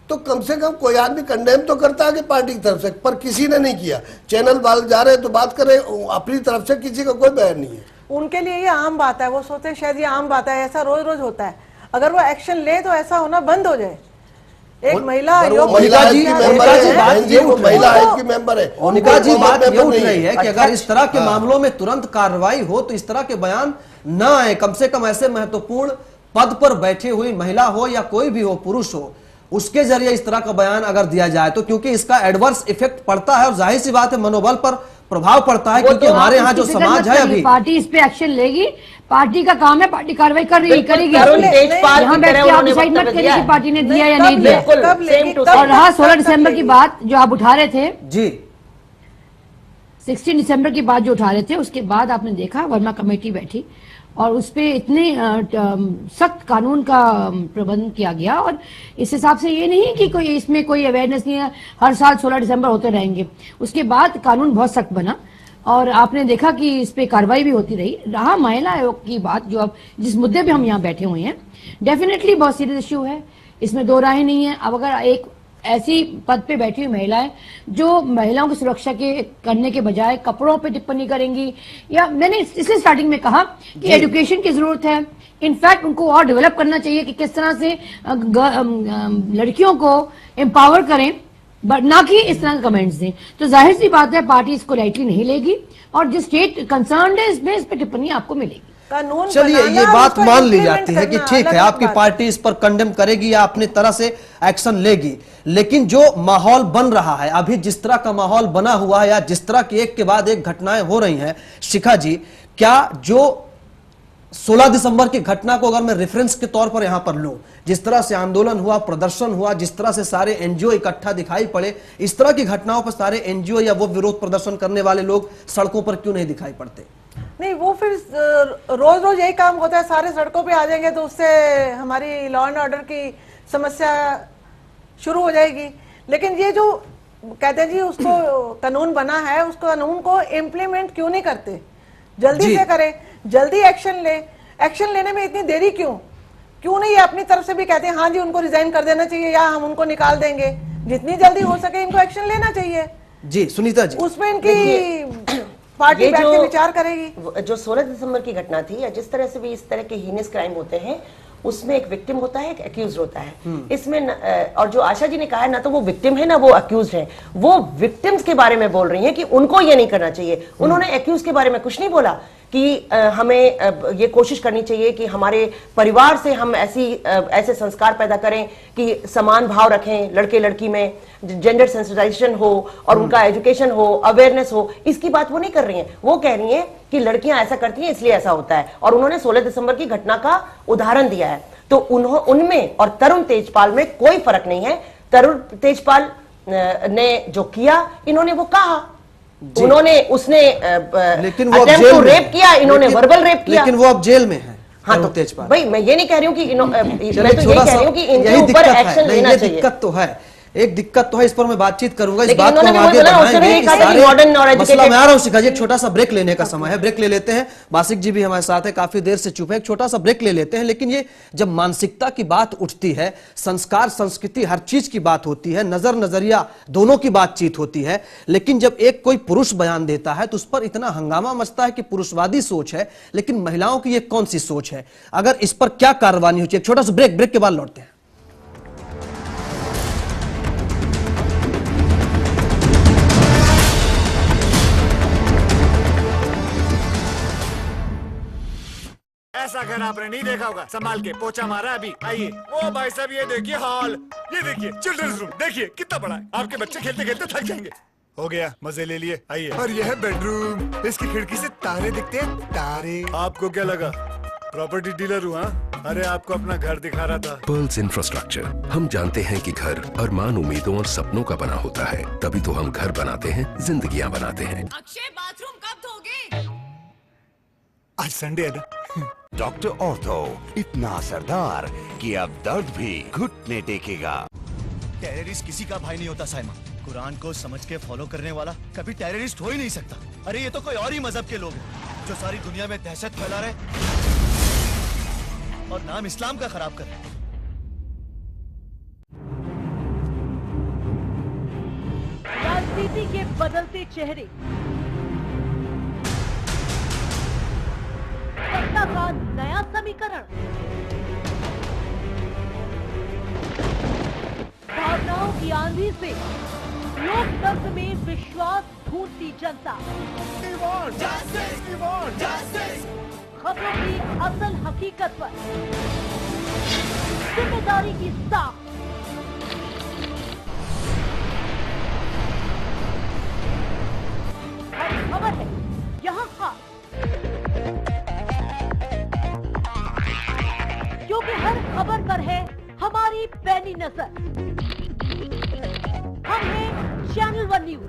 तो कम से कम कोई आदमी कंडेम तो करता है कि पार्टी की तरफ से, पर किसी ने नहीं किया। चैनल वाले जा रहे हैं तो बात करें, अपनी तरफ से किसी का कोई बयान नहीं है। उनके लिए ये आम बात है, वो सोचते हैं शायद ये आम बात है, ऐसा रोज रोज होता है। अगर वो एक्शन ले तो ऐसा होना बंद हो जाए। एक महिला आयोग महिला आयोग की मेंबर है, वो महिला आयोग की मेंबर है। मोनिका जी बात ये उठ रही है कि अगर इस तरह के मामलों में तुरंत कार्रवाई हो तो इस तरह के बयान न आए, कम से कम ऐसे महत्वपूर्ण पद पर बैठी हुई महिला हो या कोई भी हो, पुरुष हो, उसके जरिए इस तरह का बयान अगर दिया जाए तो, क्योंकि इसका एडवर्स इफेक्ट पड़ता है और जाहिर सी बात है मनोबल पर प्रभाव पड़ता है, क्योंकि हमारे यहाँ जो समाज है अभी पार्टी इस पे एक्शन लेगी, पार्टी का काम है, पार्टी कार्रवाई कर रही करेगी। यहाँ बैठ के आप डिसाइड मत करिए कि पार्टी ने दिया या नहीं दिया। और रहा 16 दिसंबर की बात जो आप उठा रहे थे जी, 16 दिसंबर की बात जो उठा रहे थे, उसके बाद आपने देखा वर्मा कमेटी बैठी और उस पे इतने सख्त कानून का प्रबंध किया गया। और इस हिसाब से ये नहीं कि कोई इसमें कोई अवेयरनेस नहीं है, हर साल 16 दिसंबर होते रहेंगे। उसके बाद कानून बहुत सख्त बना और आपने देखा कि इस पे कार्रवाई भी होती रही। रहा महिला आयोग की बात, जो अब जिस मुद्दे पे हम यहाँ बैठे हुए हैं, डेफिनेटली बहुत सीरियस इश्यू है, इसमें दो राय नहीं है। अब अगर एक ऐसी पद पे बैठी हुई महिलाएं जो महिलाओं की सुरक्षा के करने के बजाय कपड़ों पे टिप्पणी करेंगी, या मैंने इसलिए स्टार्टिंग में कहा कि एजुकेशन की जरूरत है, इनफैक्ट उनको और डेवलप करना चाहिए कि किस तरह से लड़कियों को एम्पावर करें, ना कि इस तरह के कमेंट्स दें। तो जाहिर सी बात है पार्टी इसको लाइटली नहीं लेगी और जो स्टेट कंसर्न्ड है इसमें इस पे टिप्पणी आपको मिलेगी। कानून चलिए ये बात मान ली जाती है कि ठीक है आपकी पार्टी इस पर कंडेम करेगी या अपनी तरह से एक्शन लेगी, लेकिन जो माहौल बन रहा है अभी, जिस तरह का माहौल बना हुआ है या जिस तरह की एक के बाद एक घटनाएं हो रही हैं, शिखा जी, क्या जो 16 दिसंबर की घटना को अगर मैं रेफरेंस के तौर पर यहां पर लूं, जिस तरह से आंदोलन हुआ, प्रदर्शन हुआ, जिस तरह से सारे एनजीओ इकट्ठा दिखाई पड़े, इस तरह की घटनाओं पर सारे एनजीओ या वो विरोध प्रदर्शन करने वाले लोग सड़कों पर क्यों नहीं दिखाई पड़ते? नहीं, वो फिर रोज रोज यही काम होता है, सारे सड़कों पे आ जाएंगे तो उससे हमारी लॉ एंड ऑर्डर की समस्या शुरू हो जाएगी। लेकिन ये जो कहते हैं जी उसको कानून बना है, उस कानून को इम्प्लीमेंट क्यों नहीं करते? जल्दी से करें, जल्दी एक्शन ले। एक्शन लेने में इतनी देरी क्यों नहीं? अपनी तरफ से भी कहते हैं हाँ जी उनको रिजाइन कर देना चाहिए या हम उनको निकाल देंगे। जितनी जल्दी हो सके इनको एक्शन लेना चाहिए। जी सुनीता जी, उसमें इनकी पार्टी बैठ के विचार करेगी। जो 16 दिसंबर की घटना थी या जिस तरह से भी इस तरह के हीनस क्राइम होते हैं, उसमें एक विक्टिम होता है, एक अक्यूज होता है। इसमें और जो आशा जी ने कहा है, ना तो वो विक्टिम है ना वो अक्यूज है। वो विक्टिम्स के बारे में बोल रही हैं कि उनको ये नहीं करना चाहिए। उन्होंने अक्यूज के बारे में कुछ नहीं बोला कि हमें ये कोशिश करनी चाहिए कि हमारे परिवार से हम ऐसे संस्कार पैदा करें कि समान भाव रखें लड़के लड़की में, जेंडर सेंसिटाइजेशन हो और उनका एजुकेशन हो, अवेयरनेस हो। इसकी बात वो नहीं कर रही हैं। वो कह रही हैं कि लड़कियां ऐसा करती हैं इसलिए ऐसा होता है। और उन्होंने 16 दिसंबर की घटना का उदाहरण दिया है। तो उनमें और तरुण तेजपाल में कोई फर्क नहीं है। तरुण तेजपाल ने जो किया, इन्होंने वो कहा, उसने लेकिन वो अब रेप किया, इन्होंने वर्बल रेप किया, लेकिन वो अब जेल में है। हाँ तो तेजपाल भाई मैं ये नहीं कह रही हूँ कि मैं तो ये कह रही हूँ कि इनके ऊपर एक्शन लेना चाहिए। दिक्कत तो है, एक दिक्कत तो है, इस पर मैं बातचीत करूंगा। इस लेकिन बात को हम आगे बढ़ाएंगे। मसला मैं आ रहा हूं शिखा जी, एक छोटा सा ब्रेक लेने का समय है, ब्रेक ले लेते हैं। बासिक जी भी हमारे साथ है, काफी देर से चुप है, एक छोटा सा ब्रेक ले लेते हैं। लेकिन ये जब मानसिकता की बात उठती है, संस्कार संस्कृति हर चीज की बात होती है, नजर नजरिया दोनों की बातचीत होती है, लेकिन जब एक कोई पुरुष बयान देता है तो उस पर इतना हंगामा मचता है कि पुरुषवादी सोच है, लेकिन महिलाओं की ये कौन सी सोच है? अगर इस पर क्या कार्रवाई होती है? एक छोटा सा ब्रेक, ब्रेक के बाद लौटते हैं। ऐसा घर आपने नहीं देखा होगा। संभाल के पोछा मारा अभी। आइए। ओ भाई साहब ये देखिए हॉल, ये देखिए चिल्ड्रंस रूम, देखिए कितना बड़ा है। आपके बच्चे खेलते खेलते थक जाएंगे। हो गया, मजे ले लिए। आइए। और यह है बेडरूम, इसकी खिड़की से तारे दिखते हैं, तारे। आपको क्या लगा प्रॉपर्टी डीलर हुआ? अरे आपको अपना घर दिखा रहा था। पर्ल्स इंफ्रास्ट्रक्चर, हम जानते हैं कि घर अरमान, उम्मीदों और सपनों का बना होता है, तभी तो हम घर बनाते हैं, जिंदगियां बनाते हैं। अक्षय बाथरूम कब धोगे? आज संडे है ना। डॉक्टर ऑर्थो इतना असरदार कि अब दर्द भी घुटने टेकेगा। टेररिस्ट किसी का भाई नहीं होता साइमा। कुरान को समझ के फॉलो करने वाला कभी टेररिस्ट हो ही नहीं सकता। अरे ये तो कोई और ही मजहब के लोग हैं जो सारी दुनिया में दहशत फैला रहे और नाम इस्लाम का खराब कर रहे। राजनीति के बदलते चेहरे, सत्ता का नया समीकरण, गांधी से लोकतंत्र में विश्वास ढूंढती जनता, खबरों की असल हकीकत पर जिम्मेदारी की साख, हर खबर है यहाँ खास, क्योंकि हर खबर पर है हमारी पैनी नजर। हम हैं चैनल 1 न्यूज,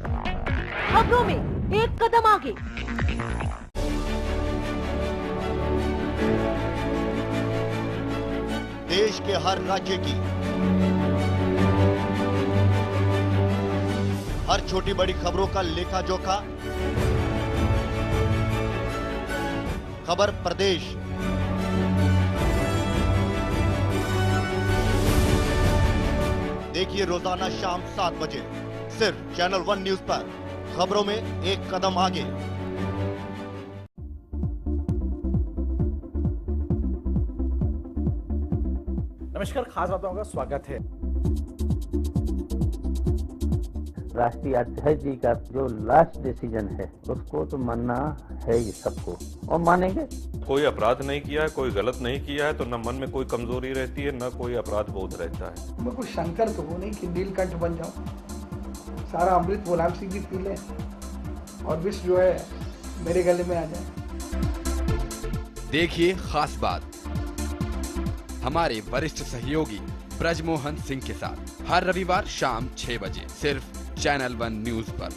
खबरों में एक कदम आगे। देश के हर राज्य की हर छोटी बड़ी खबरों का लेखा जोखा, खबर प्रदेश, देखिए रोजाना शाम 7 बजे सिर्फ चैनल 1 न्यूज पर, खबरों में एक कदम आगे। नमस्कार, खास बातों का स्वागत है। राष्ट्रीय अध्यक्ष जी का जो लास्ट डिसीजन है उसको तो मानना है ही सबको, और मानेंगे। कोई अपराध नहीं किया है, कोई गलत नहीं किया है, तो न मन में कोई कमजोरी रहती है, न कोई अपराध बोध रहता है। मैं कोई शंकर तो हूँ नहीं कि नीलकंठ बन जाऊं, सारा अमृत मुलायम सिंह जी पी लें और विष जो है मेरे गले में आ जाए। देखिए खास बात हमारे वरिष्ठ सहयोगी ब्रजमोहन सिंह के साथ हर रविवार शाम 6 बजे सिर्फ चैनल 1 न्यूज पर।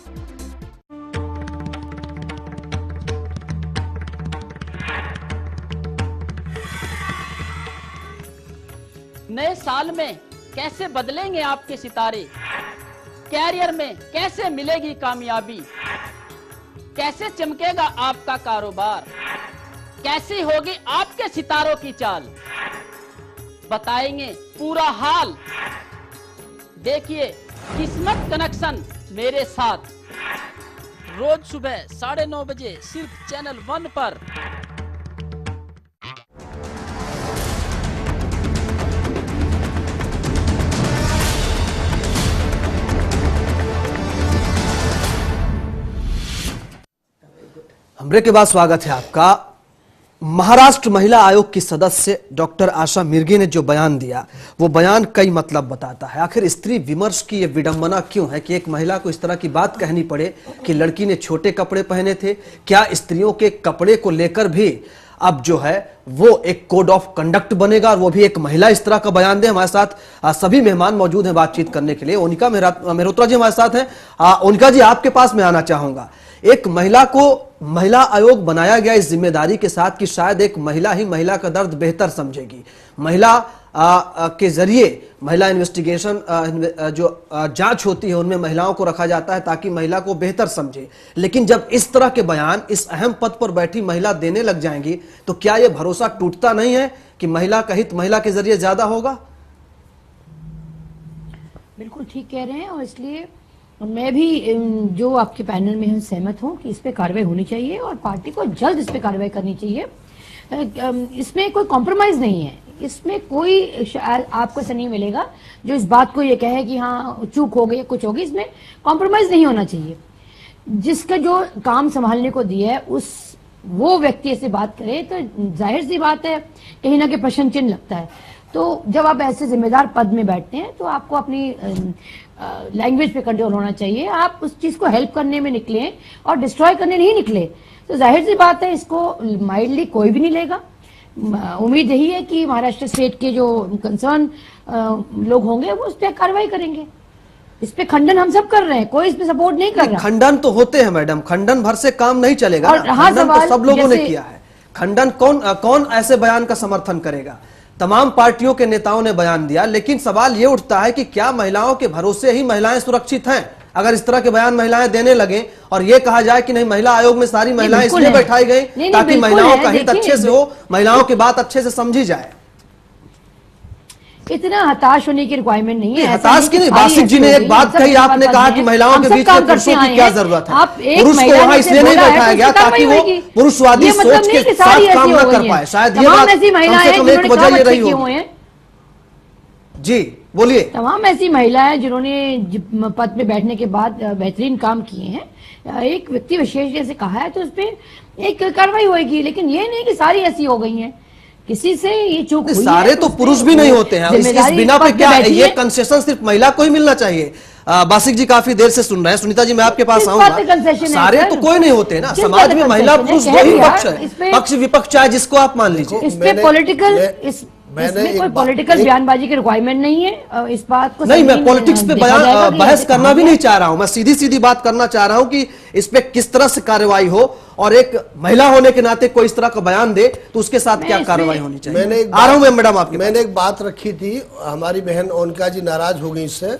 नए साल में कैसे बदलेंगे आपके सितारे, कैरियर में कैसे मिलेगी कामयाबी, कैसे चमकेगा आपका कारोबार, कैसी होगी आपके सितारों की चाल, बताएंगे पूरा हाल। देखिए किस्मत कनेक्शन मेरे साथ, रोज सुबह 9:30 बजे सिर्फ चैनल 1 पर। ब्रेक के बाद स्वागत है आपका। महाराष्ट्र महिला आयोग की सदस्य डॉक्टर आशा मिर्गे ने जो बयान दिया, वो बयान कई मतलब बताता है। आखिर स्त्री विमर्श की ये विडंबना क्यों है कि एक महिला को इस तरह की बात कहनी पड़े कि लड़की ने छोटे कपड़े पहने थे? क्या स्त्रियों के कपड़े को लेकर भी अब जो है वो एक कोड ऑफ कंडक्ट बनेगा और वो भी एक महिला इस तरह का बयान दे? हमारे साथ सभी मेहमान मौजूद हैं बातचीत करने के लिए। ओनिका मेहरोत्रा जी हमारे साथ हैं। ओनिका जी, आपके पास मैं आना चाहूंगा। एक महिला को महिला आयोग बनाया गया इस जिम्मेदारी के साथ कि शायद एक महिला ही महिला का दर्द बेहतर समझेगी। महिला के जरिए महिला इन्वेस्टिगेशन जो जांच होती है उनमें महिलाओं को रखा जाता है ताकि महिला को बेहतर समझे। लेकिन जब इस तरह के बयान इस अहम पद पर बैठी महिला देने लग जाएंगी तो क्या यह भरोसा टूटता नहीं है कि महिला का हित महिला के जरिए ज्यादा होगा? बिल्कुल ठीक कह रहे हैं, और इसलिए मैं भी जो आपके पैनल में सहमत हूं कि इस पे कार्रवाई होनी चाहिए और पार्टी को जल्द इस पे कार्रवाई करनी चाहिए। इसमें कोई कॉम्प्रोमाइज नहीं है, इसमें कोई आपको ऐसा नहीं मिलेगा जो इस बात को ये कहे कि हाँ चूक हो गई कुछ होगी। इसमें कॉम्प्रोमाइज नहीं होना चाहिए। जिसका जो काम संभालने को दिया है उस वो व्यक्ति ऐसे बात करे तो जाहिर सी बात है कहीं ना कहीं प्रश्न चिन्ह लगता है। तो जब आप ऐसे जिम्मेदार पद में बैठते हैं तो आपको अपनी लैंग्वेज पे कंट्रोल होना चाहिए। आप उस चीज को हेल्प करने में निकले और डिस्ट्रॉय करने नहीं निकले। तो जाहिर सी बात है इसको माइल्डली कोई भी नहीं लेगा। उम्मीद यही है कि महाराष्ट्र स्टेट के जो कंसर्न लोग होंगे वो उस पर कार्रवाई करेंगे। इस पे खंडन हम सब कर रहे हैं, कोई इस पे सपोर्ट नहीं कर रहा। खंडन तो होते हैं मैडम, खंडन भर से काम नहीं चलेगा। और खंडन तो सब लोगों ने किया है। खंडन कौन ऐसे बयान का समर्थन करेगा? तमाम पार्टियों के नेताओं ने बयान दिया, लेकिन सवाल ये उठता है कि क्या महिलाओं के भरोसे ही महिलाएं सुरक्षित हैं? अगर इस तरह के बयान महिलाएं देने लगे और ये कहा जाए कि नहीं महिला आयोग में सारी महिलाएं इसलिए बैठाई गई ताकि महिलाओं का हित अच्छे से हो, महिलाओं की बात अच्छे से समझी जाए। इतना हताश होने की रिक्वायरमेंट नहीं है। हताश की नहीं, बासिक जी ने एक बात कही, आपने कहा कि महिलाओं के बीच में पुरुषों की क्या जरूरत है? पुरुष को वहां इसलिए नहीं बैठाया गया ताकि वो पुरुषवादी सोच के साथ काम न कर पाए। शायद ये बात कम से कम एक वजह ये रही हो। जी बोलिए। तमाम ऐसी महिलाएं जिन्होंने पद पे बैठने के बाद बेहतरीन काम किए हैं, एक व्यक्ति विशेष जैसे कहा है तो उस पर एक कार्रवाई होगी, लेकिन ये नहीं कि सारी ऐसी हो गई हैं। किसी से ये चूक हुई सारे है तो पुरुष भी नहीं होते हैं। इस बिना पे क्या ये कंसेशन सिर्फ महिला को ही मिलना चाहिए? बासिक जी काफी देर से सुन रहे हैं। सुनीता जी मैं आपके पास आऊंगा। सारे तो कोई नहीं होते ना, समाज में महिला पुरुष दो ही पक्ष है, पक्ष विपक्ष चाहे जिसको आप मान लीजिए। इस पे पॉलिटिकल इसमें कोई पॉलिटिकल बयानबाजी की रिक्वायरमेंट नहीं है। इस बात को नहीं, मैं पॉलिटिक्स पे बहस करना भी नहीं चाह रहा हूं। मैं सीधी सीधी बात करना चाह रहा हूं कि इस पे किस तरह से कार्रवाई हो, और एक महिला होने के नाते कोई इस तरह का बयान दे तो उसके साथ क्या कार्रवाई होनी चाहिए। आ रहा हूं मैडम आपके। मैंने एक बात रखी थी, हमारी बहन ओनका जी नाराज हो गई इससे,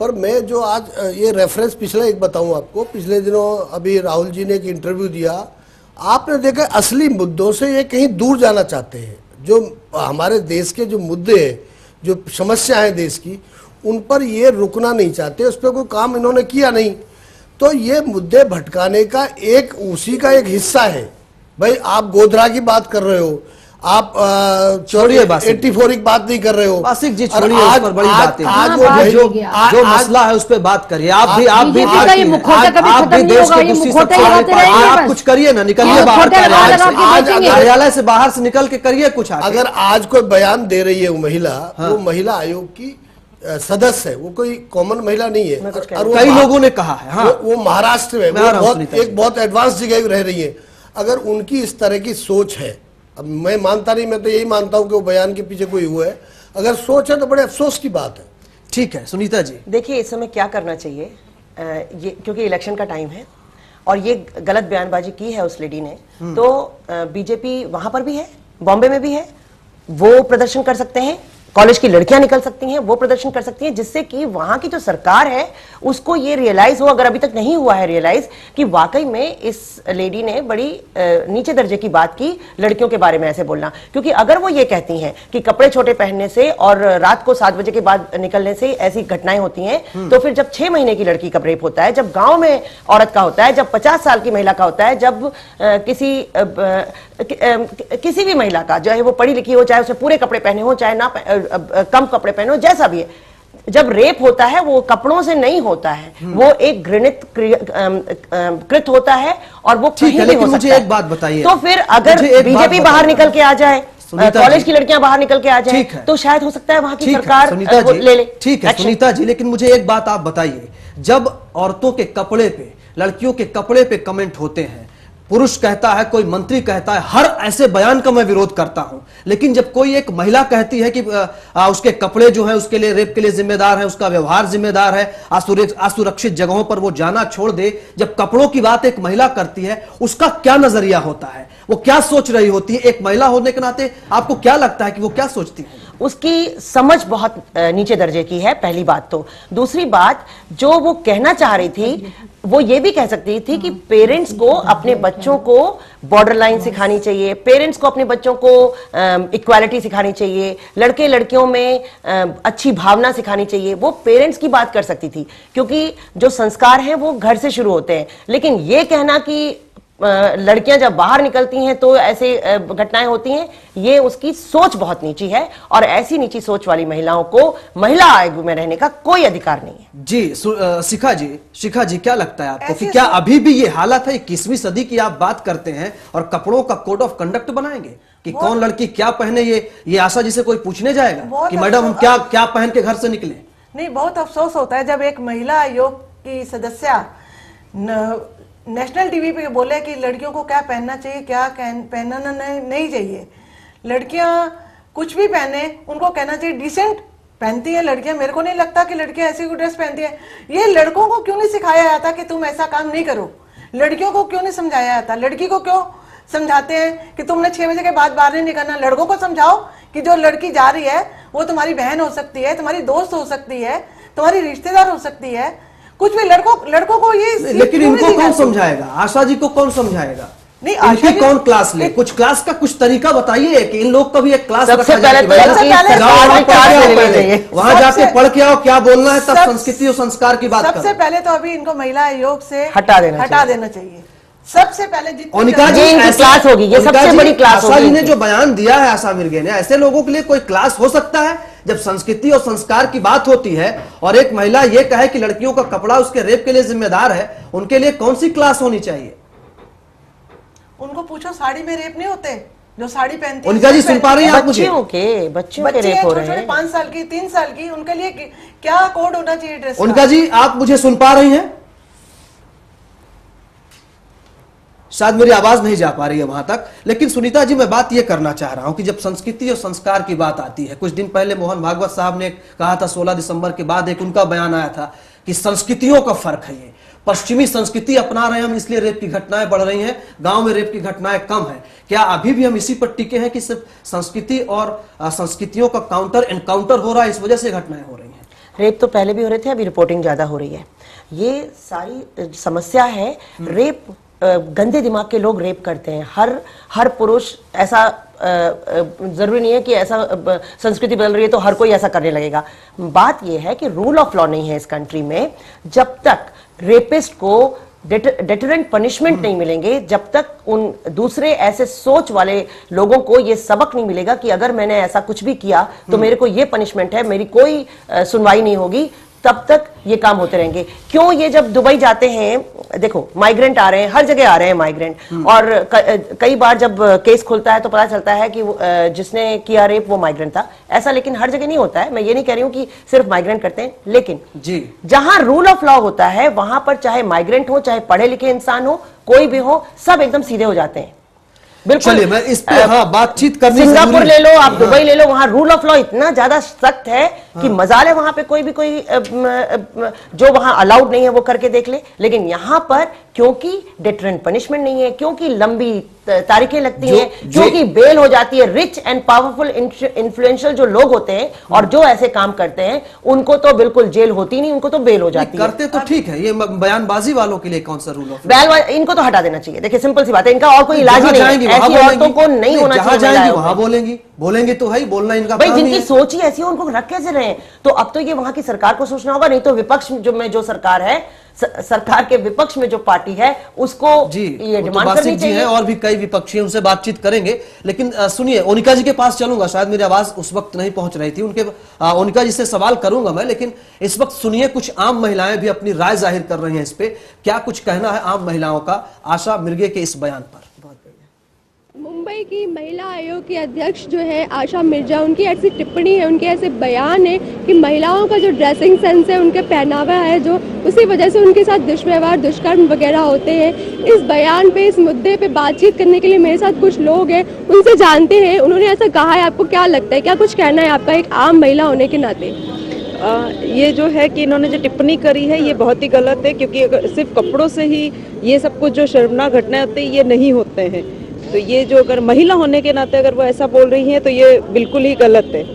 पर मैं जो आज ये रेफरेंस पिछले एक बताऊं आपको। पिछले दिनों अभी राहुल जी ने एक इंटरव्यू दिया, आपने देखा असली मुद्दों से ये कहीं दूर जाना चाहते हैं। जो हमारे देश के जो मुद्दे हैं, जो समस्या है देश की, उन पर ये रुकना नहीं चाहते, उस पर कोई काम इन्होंने किया नहीं। तो ये मुद्दे भटकाने का एक उसी का एक हिस्सा है। भाई आप गोधरा की बात कर रहे हो, आप छोड़िए 84 की बात नहीं कर रहे हो। बासिक जी छोड़िए, उस पर बड़ी बात है। जो मसला है उस पर बात करिए। आप भी आप भी देश के दूसरी सबसे आप कुछ करिए ना, निकलिए बाहर कार्यालय से, बाहर से निकल के करिए कुछ। अगर आज कोई बयान दे रही है वो महिला, वो महिला आयोग की सदस्य है, वो कोई कॉमन महिला नहीं है। कई लोगों ने कहा है वो महाराष्ट्र में एक बहुत एडवांस जगह रह रही है। अगर उनकी इस तरह की सोच है, अब मैं मानता नहीं, मैं तो यही मानता हूं कि वो बयान के पीछे कोई हुआ है। अगर सोच है तो बड़े अफसोस की बात है। ठीक है सुनीता जी, देखिए इस समय क्या करना चाहिए, ये क्योंकि इलेक्शन का टाइम है और ये गलत बयानबाजी की है उस लेडी ने, तो बीजेपी वहां पर भी है, बॉम्बे में भी है, वो प्रदर्शन कर सकते हैं, कॉलेज की लड़कियां निकल सकती हैं, वो प्रदर्शन कर सकती हैं, जिससे कि वहां की जो सरकार है उसको ये रियलाइज हो, अगर अभी तक नहीं हुआ है रियलाइज, कि वाकई में इस लेडी ने बड़ी नीचे दर्जे की बात की लड़कियों के बारे में ऐसे बोलना। क्योंकि अगर वो ये कहती हैं कि कपड़े छोटे पहनने से और रात को 7 बजे के बाद निकलने से ऐसी घटनाएं होती हैं, तो फिर जब 6 महीने की लड़की का रेप होता है, जब गांव में औरत का होता है, जब 50 साल की महिला का होता है, जब किसी भी महिला का जो है वो पढ़ी लिखी हो, चाहे उसे पूरे कपड़े पहने हो चाहे ना कम कपड़े पहने हो, जैसा भी है, जब रेप होता है वो कपड़ों से नहीं होता है, वो एक घृणित कृत होता है और वो कहीं भी हो सकता मुझे एक बात बताइए, तो फिर अगर बीजेपी बाहर निकल के आ जाए, कॉलेज की लड़कियां बाहर निकल के आ जाए, तो शायद हो सकता है वहां की सरकार ले ले। ठीक है सुनीता जी, लेकिन मुझे एक बात आप बताइए, जब औरतों के कपड़े पे, लड़कियों के कपड़े पे कमेंट होते हैं, पुरुष कहता है, कोई मंत्री कहता है, हर ऐसे बयान का मैं विरोध करता हूं, लेकिन जब कोई एक महिला कहती है कि उसके कपड़े जो है उसके लिए, रेप के लिए जिम्मेदार है, उसका व्यवहार जिम्मेदार है, असुरक्षित जगहों पर वो जाना छोड़ दे, जब कपड़ों की बात एक महिला करती है, उसका क्या नजरिया होता है, वो क्या सोच रही होती है? एक महिला होने के नाते आपको क्या लगता है कि वो क्या सोचती है? उसकी समझ बहुत नीचे दर्जे की है, पहली बात तो। दूसरी बात, जो वो कहना चाह रही थी, वो ये भी कह सकती थी कि पेरेंट्स को अपने बच्चों को बॉर्डर लाइन सिखानी चाहिए, पेरेंट्स को अपने बच्चों को इक्वालिटी सिखानी चाहिए, लड़के लड़कियों में अच्छी भावना सिखानी चाहिए, वो पेरेंट्स की बात कर सकती थी, क्योंकि जो संस्कार हैं वो घर से शुरू होते हैं। लेकिन ये कहना कि लड़कियां जब बाहर निकलती हैं तो ऐसे घटनाएं होती हैं, ये उसकी सोच बहुत नीची है, और ऐसी नीची सोच वाली महिलाओं को महिला आयोग में रहने का कोई अधिकार नहीं है। जी शिखा जी क्या लगता है आपको कि क्या अभी भी ये हालत है? 21वीं सदी की आप बात करते हैं और कपड़ों का कोड ऑफ कंडक्ट बनाएंगे कि कौन लड़की क्या पहने, ये आशा जी से कोई पूछने जाएगा कि मैडम हम क्या पहन के घर से निकले? नहीं, बहुत अफसोस होता है जब एक महिला आयोग की सदस्य नेशनल टीवी पे बोले कि लड़कियों को क्या पहनना चाहिए, क्या पहनना नहीं चाहिए। लड़कियां कुछ भी पहने, उनको कहना चाहिए डिसेंट पहनती है लड़कियां। मेरे को नहीं लगता कि लड़कियां ऐसी ड्रेस पहनती है। ये लड़कों को क्यों नहीं सिखाया जाता कि तुम ऐसा काम नहीं करो? लड़कियों को क्यों नहीं समझाया जाता? लड़की को क्यों समझाते हैं कि तुमने 6 बजे के बाद बाहर नहीं निकलना? लड़कों को समझाओ कि जो लड़की जा रही है वो तुम्हारी बहन हो सकती है, तुम्हारी दोस्त हो सकती है, तुम्हारी रिश्तेदार हो सकती है, कुछ भी। लड़कों को ये, लेकिन इनको कौन समझाएगा? आशा जी को कौन समझाएगा? नहीं, इनकी कौन क्लास ले? कुछ क्लास का कुछ तरीका बताइए कि इन लोग का भी एक क्लास सबसे पहले वहां जाके पढ़ के आओ क्या बोलना है, तब संस्कृति और संस्कार की बात। सबसे पहले तो अभी इनको महिला आयोग से हटा देना चाहिए। सबसे पहले जितनी उनका जी क्लास होगी, ये सबसे बड़ी क्लास होगी। आशा जी ने जो बयान दिया है, आशा मिर्गे ने, ऐसे लोगों के लिए कोई क्लास हो सकता है? जब संस्कृति और संस्कार की बात होती है और एक महिला ये कहे कि लड़कियों का कपड़ा उसके रेप के लिए जिम्मेदार है, उनके लिए कौन सी क्लास होनी चाहिए? उनको पूछो, साड़ी में रेप नहीं होते जो साड़ी पहनती? उनका जी सुन पा रही हैं आप मुझे? बच्चों के रेप हो रहे हैं, 5 साल की, 3 साल की, उनके लिए क्या कोड होना चाहिए ड्रेस? उनका जी आप मुझे सुन पा रही हैं? शायद मेरी आवाज नहीं जा पा रही है वहां तक, लेकिन सुनीता जी मैं बात यह करना चाह रहा हूं कि जब संस्कृति और संस्कार की बात आती है, कुछ दिन पहले मोहन भागवत साहब ने कहा था, 16 दिसंबर के बाद एक उनका बयान आया था कि संस्कृतियों का फर्क है, ये पश्चिमी संस्कृति अपना रहे हैं हम, इसलिए रेप की घटनाएं बढ़ रही हैं, गांव में रेप की घटनाएं कम है। क्या अभी भी हम इसी पर टिके हैं कि सिर्फ संस्कृति और संस्कृतियों का काउंटर एनकाउंटर हो रहा है, इस वजह से घटनाएं हो रही हैं? रेप तो पहले भी हो रहे थे, अभी रिपोर्टिंग ज्यादा हो रही है। ये सारी समस्या है। रेप गंदे दिमाग के लोग रेप करते हैं। हर पुरुष ऐसा जरूरी नहीं है कि ऐसा संस्कृति बदल रही है तो हर कोई ऐसा करने लगेगा। बात यह है कि रूल ऑफ लॉ नहीं है इस कंट्री में। जब तक रेपिस्ट को डेटरेंट पनिशमेंट नहीं मिलेंगे, जब तक उन दूसरे ऐसे सोच वाले लोगों को ये सबक नहीं मिलेगा कि अगर मैंने ऐसा कुछ भी किया तो मेरे को ये पनिशमेंट है, मेरी कोई सुनवाई नहीं होगी, तब तक ये काम होते रहेंगे। क्यों? ये जब दुबई जाते हैं, देखो माइग्रेंट आ रहे हैं, हर जगह आ रहे हैं माइग्रेंट, और कई बार जब केस खुलता है तो पता चलता है कि जिसने किया रेप वो माइग्रेंट था। ऐसा लेकिन हर जगह नहीं होता है। मैं ये नहीं कह रही हूं कि सिर्फ माइग्रेंट करते हैं, लेकिन जी जहां रूल ऑफ लॉ होता है वहां पर चाहे माइग्रेंट हो, चाहे पढ़े लिखे इंसान हो, कोई भी हो, सब एकदम सीधे हो जाते हैं। बिल्कुल। चलिए मैं इस पे बातचीत करनी सिंगापुर ले लो, आप दुबई ले लो, वहां रूल ऑफ लॉ इतना ज्यादा सख्त है कि मजाल है वहां पे कोई जो वहां अलाउड नहीं है वो करके देख ले। लेकिन यहां पर क्योंकि डेटरेंट पनिशमेंट नहीं है, क्योंकि लंबी तारीखें लगती हैं, क्योंकि बेल हो जाती है, रिच एंड पावरफुल इन्फ्लुएंशियल जो लोग होते हैं और जो ऐसे काम करते हैं उनको तो बिल्कुल जेल होती नहीं, उनको तो बेल हो जाती है। करते तो ठीक है, ये बयानबाजी वालों के लिए कौन सा रूल ऑफ इनको तो हटा देना चाहिए। देखिए सिंपल सी बात है, इनका और कोई इलाज ही नहीं है। ऐसी औरतों को नहीं होना चाहिए। जाएंगी वहां बोलेंगी तो है, बोलना इनका भाई, जिनकी सोच ही ऐसी है उनको रख कैसे रहे? तो अब तो ये वहां की सरकार को सोचना होगा, नहीं तो विपक्ष जो सरकार है, सरकार के विपक्ष में जो पार्टी है उसको ये डिमांड करनी चाहिए। हैं और भी कई विपक्षी, उनसे बातचीत करेंगे। लेकिन सुनिए, ओनिका जी के पास चलूंगा, शायद मेरी आवाज उस वक्त नहीं पहुंच रही थी। ओनिका जी से सवाल करूंगा मैं, लेकिन इस वक्त सुनिए, कुछ आम महिलाएं भी अपनी राय जाहिर कर रही हैं इस पे। क्या कुछ कहना है आम महिलाओं का आशा मिर्गे के इस बयान पर? मुंबई की महिला आयोग की अध्यक्ष जो है आशा मिर्जा, उनकी ऐसी टिप्पणी है, उनके ऐसे बयान है कि महिलाओं का जो ड्रेसिंग सेंस है, उनके पहनावा है, जो उसी वजह से उनके साथ दुष्व्यवहार, दुष्कर्म वगैरह होते हैं। इस बयान पे, इस मुद्दे पे बातचीत करने के लिए मेरे साथ कुछ लोग हैं, उनसे जानते हैं उन्होंने ऐसा कहा है। आपको क्या लगता है, क्या कुछ कहना है आपका एक आम महिला होने के नाते? ये जो है कि इन्होंने जो टिप्पणी करी है ये बहुत ही गलत है, क्योंकि अगर सिर्फ कपड़ों से ही ये सब कुछ जो शर्मनाक घटनाएं होती है ये नहीं होते हैं। तो ये जो अगर महिला होने के नाते अगर वो ऐसा बोल रही हैं तो ये बिल्कुल ही गलत है।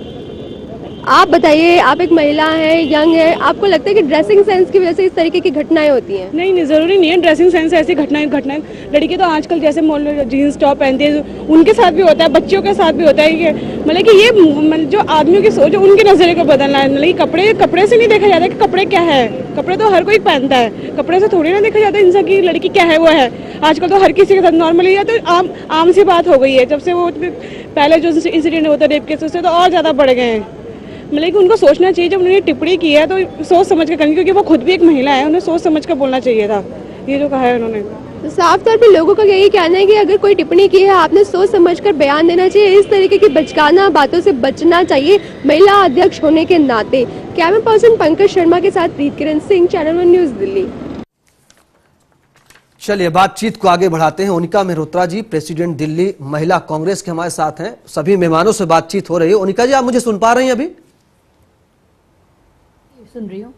आप बताइए, आप एक महिला हैं, यंग है, आपको लगता है कि ड्रेसिंग सेंस की वजह से इस तरीके की घटनाएं होती हैं? नहीं, जरूरी नहीं है ड्रेसिंग सेंस से ऐसी घटनाएं। लड़की तो आजकल जैसे जीन्स टॉप पहनती है, उनके साथ भी होता है, बच्चों के साथ भी होता है। ये मतलब कि ये जो आदमियों की सोच, उनके नजरिए को बदलना है। मतलब कपड़े से नहीं देखा जाता कि कपड़े क्या है। कपड़े तो हर कोई पहनता है, कपड़े से थोड़ी ना देखा जाता है इंसान की लड़की क्या है वो है। आजकल तो हर किसी के साथ नॉर्मली है, तो आम सी बात हो गई है। जब से वो पहले जो इंसिडेंट होता है रेप केस, उससे तो और ज्यादा बढ़ गए हैं। मतलब कि उनको सोचना चाहिए, जब उन्होंने टिप्पणी की है तो सोच समझ कर करनी, क्योंकि वो खुद भी एक महिला है, उन्हें सोच समझ कर बोलना चाहिए था ये जो कहा है उन्होंने। तो साफ तौर पे लोगों का यही कहना है कि अगर कोई टिप्पणी की है आपने सोच समझकर बयान देना चाहिए, इस तरीके की बचकाना बातों से बचना चाहिए महिला अध्यक्ष होने के नाते। कैमरा पर्सन पंकज शर्मा के साथ प्रीत किरण सिंह, चैनल 1 न्यूज, दिल्ली। चलिए बातचीत को आगे बढ़ाते हैं। ओनिका मेहरोत्रा जी, प्रेसिडेंट दिल्ली महिला कांग्रेस के हमारे साथ हैं। सभी मेहमानों से बातचीत हो रही है। ओनिका जी, आप मुझे सुन पा रही हैं? अभी सुन रही हूं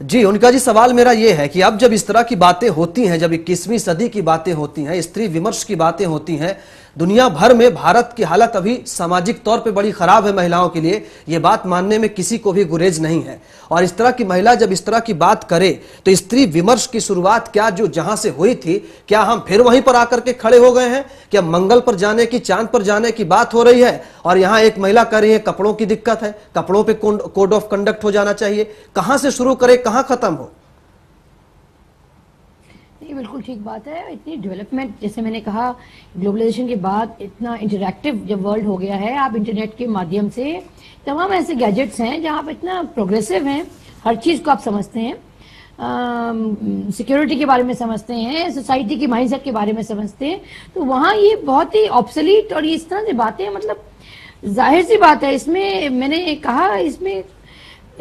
जी। ओनिका जी, सवाल मेरा यह है कि अब जब इस तरह की बातें होती हैं, जब 21वीं सदी की बातें होती हैं, स्त्री विमर्श की बातें होती हैं, दुनिया भर में भारत की हालत अभी सामाजिक तौर पे बड़ी खराब है महिलाओं के लिए, ये बात मानने में किसी को भी गुरेज नहीं है। और इस तरह की महिला जब इस तरह की बात करे तो स्त्री विमर्श की शुरुआत क्या जो जहां से हुई थी, क्या हम फिर वहीं पर आकर के खड़े हो गए हैं? क्या मंगल पर जाने की, चांद पर जाने की बात हो रही है और यहां एक महिला कह रही है कपड़ों की दिक्कत है, कपड़ों पे कोड ऑफ कंडक्ट हो जाना चाहिए? कहां से शुरू करे, कहां खत्म हो? ये बिल्कुल ठीक बात है। इतनी डेवलपमेंट, जैसे मैंने कहा, ग्लोबलाइजेशन के बाद इतना इंटरैक्टिव जब वर्ल्ड हो गया है, आप इंटरनेट के माध्यम से तमाम ऐसे गैजेट्स हैं जहाँ आप इतना प्रोग्रेसिव हैं, हर चीज़ को आप समझते हैं, सिक्योरिटी के बारे में समझते हैं, सोसाइटी की माइंडसेट के बारे में समझते हैं, तो वहाँ ये बहुत ही ऑब्सोलीट और इस तरह से बातें, मतलब जाहिर सी बात है, इसमें मैंने कहा इसमें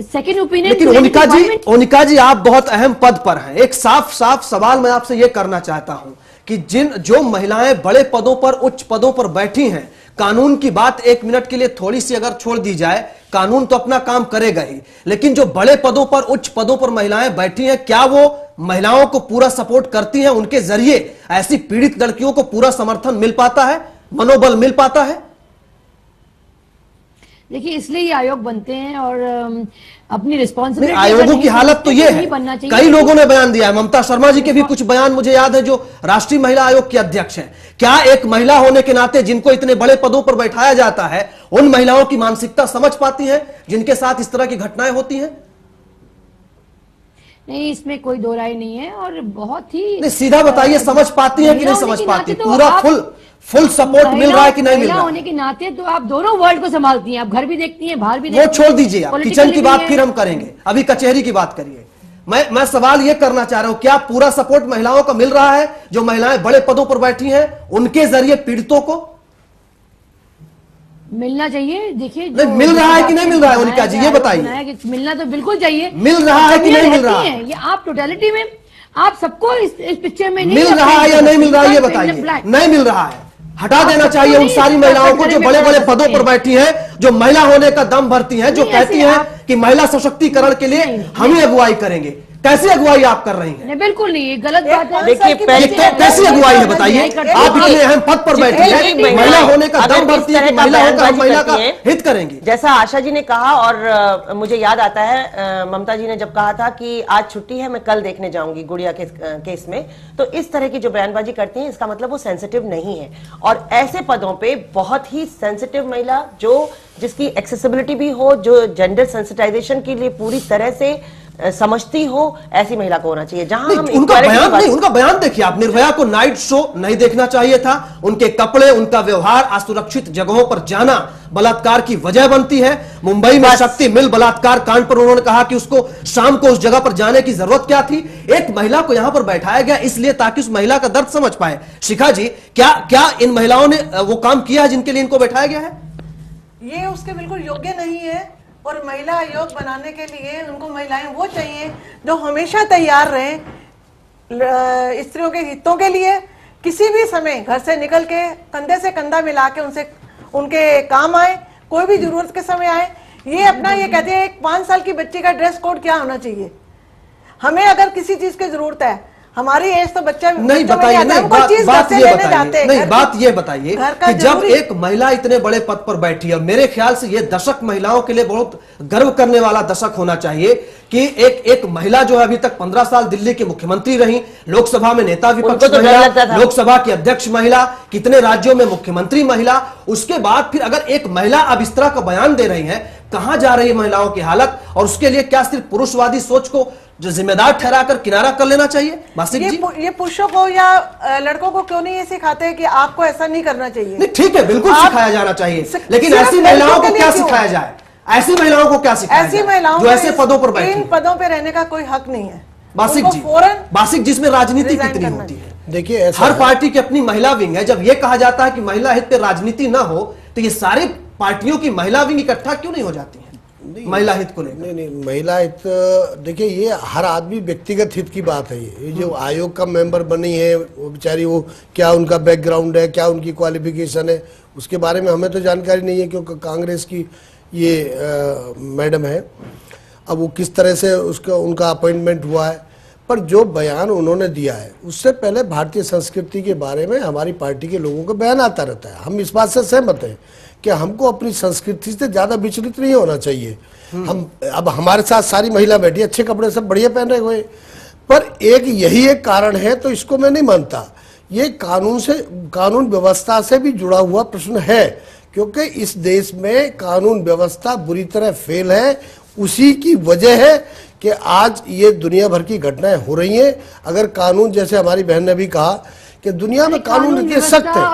सेकेंड ओपिनियन। लेकिन ओनिका जी आप बहुत अहम पद पर हैं, एक साफ साफ सवाल मैं आपसे ये करना चाहता हूं कि जो महिलाएं बड़े पदों पर, उच्च पदों पर बैठी हैं, कानून की बात एक मिनट के लिए थोड़ी सी अगर छोड़ दी जाए, कानून तो अपना काम करेगा ही, लेकिन जो बड़े पदों पर, उच्च पदों पर महिलाएं बैठी हैं, क्या वो महिलाओं को पूरा सपोर्ट करती हैं? उनके जरिए ऐसी पीड़ित लड़कियों को पूरा समर्थन मिल पाता है, मनोबल मिल पाता है? देखिए, इसलिए ये आयोग बनते हैं और अपनी रिस्पॉन्सिबिलिटी। आयोगों की हालत तो ये है, कई लोगों ने बयान दिया है, ममता शर्मा जी के भी कुछ बयान मुझे याद है, जो राष्ट्रीय महिला आयोग की अध्यक्ष हैं। क्या एक महिला होने के नाते जिनको इतने बड़े पदों पर बैठाया जाता है, उन महिलाओं की मानसिकता समझ पाती हैं जिनके साथ इस तरह की घटनाएं होती हैं? नहीं, इसमें कोई दो राय नहीं है और बहुत ही नहीं, सीधा बताइए, समझ पाती है कि नहीं समझ पाती? पूरा फुल सपोर्ट मिल रहा है कि नहीं मिल रहा है? होने के नाते तो आप दोनों वर्ल्ड को संभालती हैं, आप घर भी देखती हैं, बाहर भी देखती हैं। वो छोड़ दीजिए, आप किचन की बात फिर हम करेंगे, अभी कचहरी की बात करिए। मैं सवाल ये करना चाह रहा हूं, क्या पूरा सपोर्ट महिलाओं का मिल रहा है जो महिलाएं बड़े पदों पर बैठी हैं, उनके जरिए पीड़ितों को? मिलना चाहिए। देखिए, मिल रहा है कि नहीं मिल रहा है ओनिका जी, ये बताइए। मिलना तो बिल्कुल चाहिए। मिल रहा है कि नहीं मिल रहा है? ये आप टोटलिटी में आप सबको इस पिक्चर में मिल रहा है या नहीं मिल रहा है, ये बताइए। नहीं मिल रहा है, हटा देना चाहिए उन सारी महिलाओं को जो बड़े बड़े पदों पर बैठी हैं, जो महिला होने का दम भरती हैं, जो कहती हैं कि महिला सशक्तिकरण के लिए हम ही अगुवाई करेंगे। कैसी अगुवाई आप कर रही हैं? नहीं, बिल्कुल नहीं, ये गलत बात है। देखिए, कैसी अगुवाई है बताइए? आप इतने अहम पद पर बैठी हैं, महिला होने का दम भरती है कि महिला होकर हम महिला का हित करेंगे। जैसा आशा जी ने कहा, और मुझे याद आता है ममता जी ने जब कहा था कि आज छुट्टी है, मैं कल देखने जाऊंगी गुड़िया के केस में, तो इस तरह की जो बयानबाजी करती हैं, इसका मतलब वो सेंसिटिव नहीं है। और ऐसे पदों पे बहुत ही सेंसिटिव महिला, जो जिसकी एक्सेसिबिलिटी भी हो, जो जेंडर सेंसिटाइजेशन के लिए पूरी तरह से समझती हो, ऐसी महिला को होना चाहिए। जहां हम उनका बयान देखिए आप, निर्भया को नाइट शो नहीं देखना चाहिए था, उनके कपड़े, उनका व्यवहार, असुरक्षित जगहों पर जाना बलात्कार की वजह बनती है। मुंबई में शक्ति मिल बलात्कार कांड पर उन्होंने कहा कि उसको शाम को उस जगह पर जाने की जरूरत क्या थी? एक महिला को यहां पर बैठाया गया इसलिए ताकि उस महिला का दर्द समझ पाए। शिखा जी, क्या इन महिलाओं ने वो काम किया है जिनके लिए इनको बैठाया गया है? ये उसके बिल्कुल योग्य नहीं है। और महिला आयोग बनाने के लिए उनको महिलाएं वो चाहिए जो हमेशा तैयार रहें स्त्रियों के हितों के लिए, किसी भी समय घर से निकल के कंधे से कंधा मिला के उनके काम आए, कोई भी जरूरत के समय आए। ये अपना ये कहते हैं, एक 5 साल की बच्ची का ड्रेस कोड क्या होना चाहिए? हमें अगर किसी चीज की जरूरत है, हमारी एज तो बच्चा नहीं बताइए, बात ये बताइए कि जब एक महिला इतने बड़े पद पर बैठी है, और मेरे ख्याल से ये दशक महिलाओं के लिए बहुत गर्व करने वाला दशक होना चाहिए कि एक महिला जो है अभी तक 15 साल दिल्ली की मुख्यमंत्री रही, लोकसभा में नेता विपक्ष महिला, लोकसभा की अध्यक्ष महिला, कितने राज्यों में मुख्यमंत्री महिला, उसके बाद फिर अगर एक महिला अब इस तरह का बयान दे रही है, कहां जा रही है महिलाओं की हालत? और उसके लिए क्या सिर्फ पुरुषवादी सोच को जो जिम्मेदार ठहराकर किनारा कर लेना चाहिए? मासिक जी, ये पुरुषों को या लड़कों को क्यों नहीं ये सिखाते कि आपको ऐसा नहीं करना चाहिए? नहीं, ठीक है, बिल्कुल सिखाया जाना चाहिए, लेकिन ऐसी महिलाओं को क्या सिखाया जाए? ऐसी महिलाओं को क्या सिखाया जाए? ऐसी महिलाओं जो ऐसे पदों पर बैठी, इन पदों पर रहने का कोई हक नहीं है। बासिक जिसमें राजनीति कितनी होती है। देखिए, हर पार्टी की अपनी महिला विंग है। जब यह कहा जाता है कि महिला हित पे राजनीति ना हो, तो ये सारी पार्टियों की महिला विंग इकट्ठा क्यों नहीं हो जाती है महिला हित को लेकर? नहीं, महिला हित, देखिए ये हर आदमी व्यक्तिगत हित की बात है। ये जो आयोग का मेंबर बनी है, वो बेचारी, वो क्या उनका बैकग्राउंड है, क्या उनकी क्वालिफिकेशन है, उसके बारे में हमें तो जानकारी नहीं है, क्योंकि कांग्रेस की ये मैडम है। अब वो किस तरह से उनका अपॉइंटमेंट हुआ है, पर जो बयान उन्होंने दिया है, उससे पहले भारतीय संस्कृति के बारे में हमारी पार्टी के लोगों का बयान आता रहता है। हम इस बात से सहमत हैं कि हमको अपनी संस्कृति से ज्यादा विचलित नहीं होना चाहिए। हम अब हमारे साथ सारी महिला बैठी, अच्छे कपड़े सब बढ़िया पहन रहे हुए, पर यही एक कारण है, तो इसको मैं नहीं मानता। ये कानून व्यवस्था से भी जुड़ा हुआ प्रश्न है, क्योंकि इस देश में कानून व्यवस्था बुरी तरह फेल है। उसी की वजह है कि आज ये दुनिया भर की घटनाएं हो रही हैं। अगर कानून, जैसे हमारी बहन ने भी कहा कि दुनिया में कानून इतने सख्त है,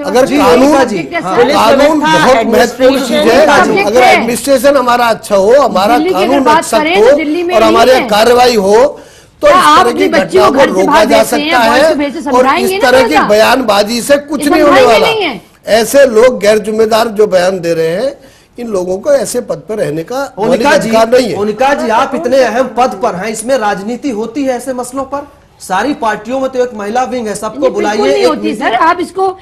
अगर कानून बहुत महत्वपूर्ण चीज है। अगर एडमिनिस्ट्रेशन हमारा अच्छा हो, हमारा कानून सख्त हो और हमारे यहाँ कार्रवाई हो तो इस तरह की घटनाओं को रोका जा सकता है और इस तरह की बयानबाजी से कुछ नहीं होने वाला। ऐसे लोग गैर जिम्मेदार जो बयान दे रहे हैं, इन लोगों को ऐसे पद पर रहने का अधिकार नहीं है। मोनिका जी, आप इतने अहम पद पर हैं, इसमें राजनीति होती है ऐसे मसलों पर? सारी पार्टियों में तो एक महिला विंग है, सबको बुलाइए। होती सर, आप इसको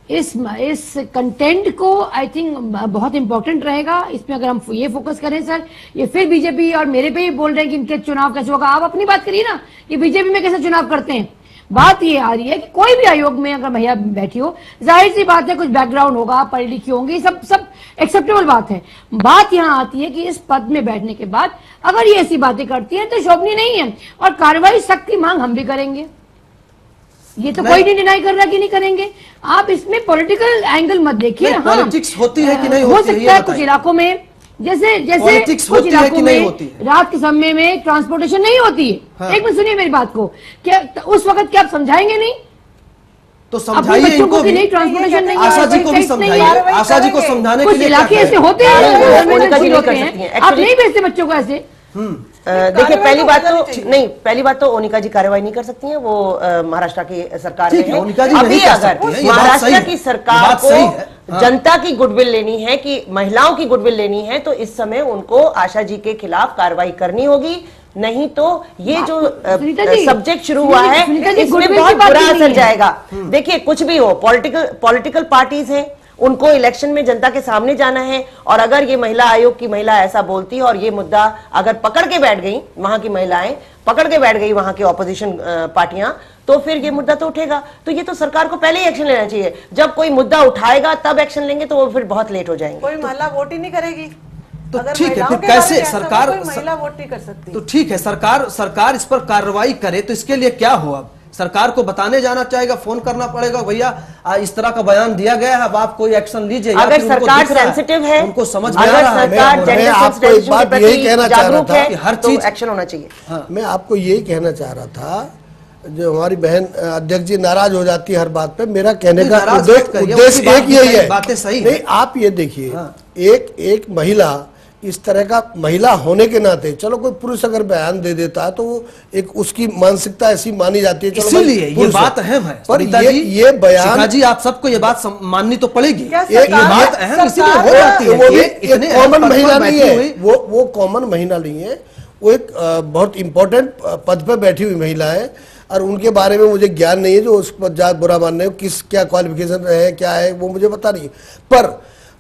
इस कंटेंट को आई थिंक बहुत इंपॉर्टेंट रहेगा। इसमें अगर हम ये फोकस करें सर, ये फिर बीजेपी और मेरे पे ही बोल रहे हैं कि इनके चुनाव कैसे होगा। आप अपनी बात करिए ना कि बीजेपी में कैसे चुनाव करते हैं। बात ये आ रही है कि कोई भी आयोग में अगर महिला बैठी हो, जाहिर सी बात है कुछ बैकग्राउंड होगा, पढ़ी लिखी होंगी, सब एक्सेप्टेबल बात है। बात यहाँ आती है कि इस पद में बैठने के बाद अगर ये ऐसी बातें करती है तो शोभनीय नहीं है और कार्रवाई सख्त की मांग हम भी करेंगे। ये तो कोई नहीं डिनाई कर रहा कि नहीं करेंगे। आप इसमें पॉलिटिकल एंगल मत देखिए। पॉलिटिक्स होती है कि नहीं हो सकता है कुछ इलाकों में, जैसे कुछ इलाकों में रात के समय में ट्रांसपोर्टेशन नहीं होती है। हाँ। एक मिनट सुनिए मेरी बात को, क्या उस वक्त क्या आप समझाइए नहीं? तो समझाइए इनको भी। नहीं ट्रांसपोर्टेशन नहीं, आशा जी को भी समझाइए। आशा जी को समझाने के लिए इलाके ऐसे होते हैं, आप नहीं भेजते बच्चों को ऐसे। देखिए, पहली बात तो ओनिका जी कार्रवाई नहीं कर सकती हैं, वो महाराष्ट्र की सरकार में है। अभी अगर महाराष्ट्र की सरकार को जनता की गुडविल लेनी है, कि महिलाओं की गुडविल लेनी है, तो इस समय उनको आशा जी के खिलाफ कार्रवाई करनी होगी। नहीं तो ये जो सब्जेक्ट शुरू हुआ है इसमें बहुत बुरा असर जाएगा। देखिए, कुछ भी हो, पॉलिटिकल पार्टीज हैं, उनको इलेक्शन में जनता के सामने जाना है और अगर ये महिला आयोग की महिला ऐसा बोलती है और ये मुद्दा अगर पकड़ के बैठ गई, वहां की महिलाएं पकड़ के बैठ गई, वहां की ऑपोजिशन पार्टियां, तो फिर ये मुद्दा तो उठेगा। तो ये तो सरकार को पहले ही एक्शन लेना चाहिए। जब कोई मुद्दा उठाएगा तब एक्शन लेंगे तो वो फिर बहुत लेट हो जाएंगे। कोई महिला वोट ही नहीं करेगी तो ठीक है, फिर कैसे सरकार महिला वोट नहीं कर सकती? तो ठीक है, सरकार इस पर कार्रवाई करे तो इसके लिए क्या हो? अब सरकार को बताने जाना चाहेगा, फोन करना पड़ेगा, भैया इस तरह का बयान दिया गया है, अब आप कोई एक्शन लीजिए। अगर सरकार सेंसिटिव है, उनको समझ में आ रहा है, आपको एक बात यही कहना चाह रहा था कि हर चीज एक्शन होना चाहिए। मैं आपको यही कहना चाह रहा था, जो हमारी बहन अध्यक्ष जी नाराज हो जाती है हर बात पे, मेरा कहने का उद्देश्य एक यही है। बातें सही नहीं, आप ये देखिए, एक महिला इस तरह का महिला होने के नाते, चलो कोई पुरुष अगर बयान दे देता है तो वो एक उसकी मानसिकता ऐसी मानी जाती है, इसीलिए ये बात अहम है। पर ये बयान जी, आप सबको ये बात माननी तो पड़ेगी, ये बात अहम इसीलिए हो जाती है। वो एक कॉमन महिला नहीं है, वो कॉमन महिला नहीं है, वो एक बहुत इंपॉर्टेंट पद पर बैठी हुई महिला है और उनके बारे में मुझे ज्ञान नहीं है, जो उस पर ज्यादा बुरा मानने किस क्या क्वालिफिकेशन है, क्या है, वो मुझे पता नहीं। पर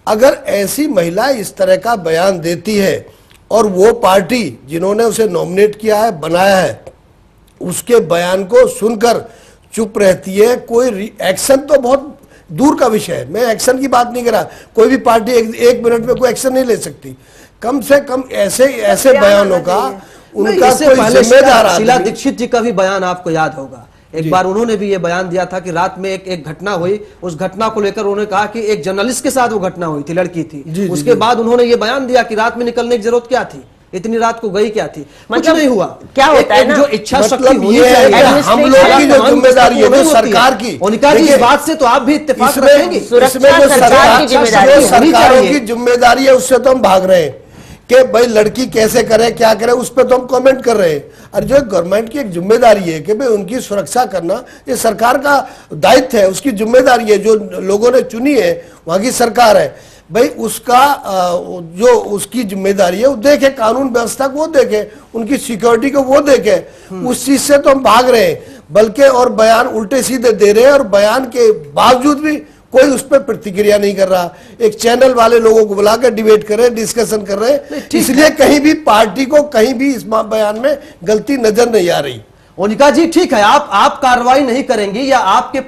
अगर ऐसी महिला इस तरह का बयान देती है और वो पार्टी जिन्होंने उसे नॉमिनेट किया है, बनाया है, उसके बयान को सुनकर चुप रहती है, कोई एक्शन तो बहुत दूर का विषय है, मैं एक्शन की बात नहीं कर रहा, कोई भी पार्टी एक मिनट में कोई एक्शन नहीं ले सकती। कम से कम ऐसे बयानों का उनका कोई जिम्मेदार। शीला दीक्षित जी का भी बयान आपको याद होगा, एक बार उन्होंने भी ये बयान दिया था कि रात में एक घटना हुई, उस घटना को लेकर उन्होंने कहा कि एक जर्नलिस्ट के साथ वो घटना हुई थी, लड़की थी। उसके बाद उन्होंने ये बयान दिया कि रात में निकलने की जरूरत क्या थी, इतनी रात को गई क्या थी, कुछ नहीं हुआ। क्या होता है ना, जो इच्छा शक्ति होनी चाहिए, हम लोग की जो जिम्मेदारी है, जो सरकार की। उनका जी, इस बात से तो आप भी इत्तेफाक रखेंगे। सरकारों की जिम्मेदारी है, उससे तो हम भाग रहे हैं कि भाई लड़की कैसे करे, क्या करे, उस पर तो हम कमेंट कर रहे हैं। और जो गवर्नमेंट की एक जिम्मेदारी है कि भाई उनकी सुरक्षा करना, ये सरकार का दायित्व है, उसकी जिम्मेदारी है। जो लोगों ने चुनी है, वहां की सरकार है, भाई उसका जो उसकी जिम्मेदारी है वो देखे, कानून व्यवस्था को वो देखे, उनकी सिक्योरिटी को वो देखे। उस चीज से तो हम भाग रहे हैं, बल्कि और बयान उल्टे सीधे दे रहे हैं और बयान के बावजूद भी कोई उस पर प्रतिक्रिया नहीं कर रहा। एक चैनल वाले लोगों को बुलाकर डिबेट कर रहे हैं, डिस्कशन कर रहे हैं, इसलिए कहीं भी पार्टी को कहीं भी इस बयान में गलती नजर नहीं आ रही। ओनिका जी, ठीक है, आप कार्रवाई नहीं करेंगी या आपके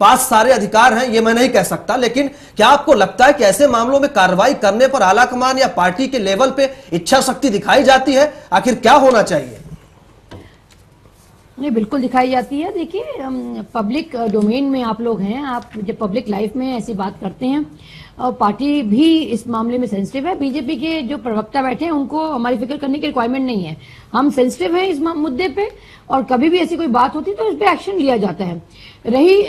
पास सारे अधिकार हैं, ये मैं नहीं कह सकता, लेकिन क्या आपको लगता है कि ऐसे मामलों में कार्रवाई करने पर आलाकमान या पार्टी के लेवल पे इच्छा शक्ति दिखाई जाती है? आखिर क्या होना चाहिए? नहीं, बिल्कुल दिखाई जाती है। देखिए, पब्लिक डोमेन में आप लोग हैं, आप जब पब्लिक लाइफ में ऐसी बात करते हैं, और पार्टी भी इस मामले में सेंसिटिव है। बीजेपी के जो प्रवक्ता बैठे हैं उनको हमारी फिक्र करने की रिक्वायरमेंट नहीं है। हम सेंसिटिव हैं इस मुद्दे पे, और कभी भी ऐसी कोई बात होती तो उस पर एक्शन लिया जाता है। रही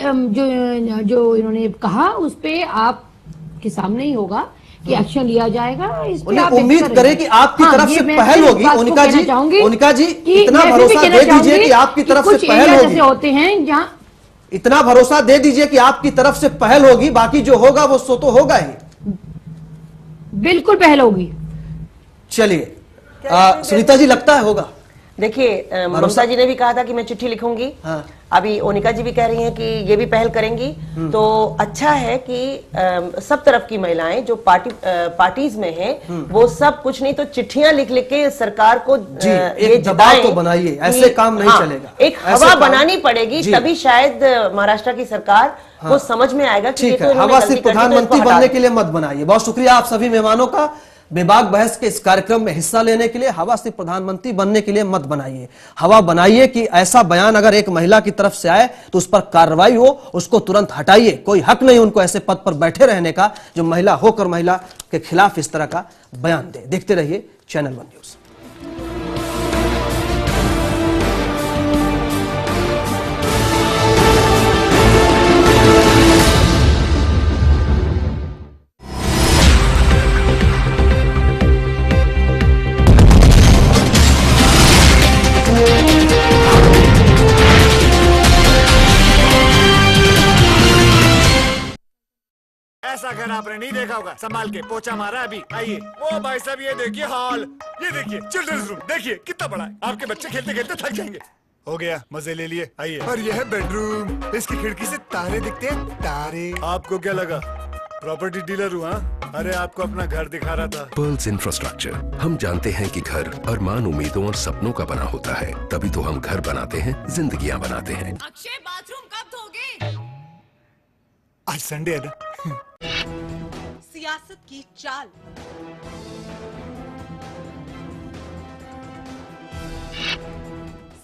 जो इन्होंने कहा, उस पे आपके सामने ही होगा कि एक्शन लिया जाएगा। इस पे आप उम्मीद करें कि आपकी तरफ से पहल होगी। उनका जी इतना भरोसा दे दीजिए कि आपकी तरफ से पहल होगी। होते हैं जहां इतना भरोसा दे दीजिए कि आपकी तरफ से पहल होगी, बाकी जो होगा वो सो तो होगा ही। बिल्कुल पहल होगी। चलिए सुनीता जी, लगता है होगा? देखिए, ममता जी ने भी कहा था कि मैं चिट्ठी लिखूंगी। हाँ। अभी ओनिका जी भी कह रही हैं कि ये भी पहल करेंगी। तो अच्छा है कि सब तरफ की महिलाएं जो पार्टीज में हैं, वो सब कुछ नहीं तो चिट्ठियां लिख लिख के सरकार को ये दबाव तो बनाइए, ऐसे काम नहीं चलेगा। एक हवा बनानी पड़ेगी, तभी शायद महाराष्ट्र की सरकार को समझ में आएगा कि ठीक है। हवा सिर्फ प्रधानमंत्री बनने के लिए मत बनाइए। बहुत शुक्रिया आप सभी मेहमानों का बेबाक बहस के इस कार्यक्रम में हिस्सा लेने के लिए। हवा सिर्फ प्रधानमंत्री बनने के लिए मत बनाइए, हवा बनाइए कि ऐसा बयान अगर एक महिला की तरफ से आए तो उस पर कार्रवाई हो, उसको तुरंत हटाइए। कोई हक नहीं उनको ऐसे पद पर बैठे रहने का जो महिला होकर महिला के खिलाफ इस तरह का बयान दे। देखते रहिए चैनल 1 न्यूज। ऐसा घर आपने नहीं देखा होगा, संभाल के पोछा मारा अभी। आइए। ओ भाई साहब, ये देखिए हॉल, ये देखिए चिल्ड्रंस रूम, देखिए कितना बड़ा है। आपके बच्चे खेलते खेलते थक जाएंगे। हो गया, मजे ले लिए। आइए। और यह है बेडरूम, इसकी खिड़की से तारे दिखते हैं। तारे। आपको क्या लगा प्रॉपर्टी डीलर हूँ? अरे आपको अपना घर दिखा रहा था। Pearls infrastructure. हम जानते हैं कि घर अरमान, उम्मीदों और सपनों का बना होता है, तभी तो हम घर बनाते हैं, जिंदगियां बनाते हैं। अक्षय, बाथरूम कब धोगे? आज संडे है ना। सियासत की चाल,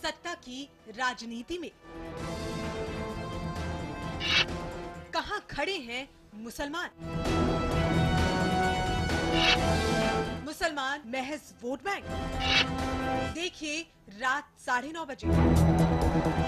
सत्ता की राजनीति में कहां खड़े हैं मुसलमान? मुसलमान महज वोट बैंक। देखिए रात 9:30 बजे।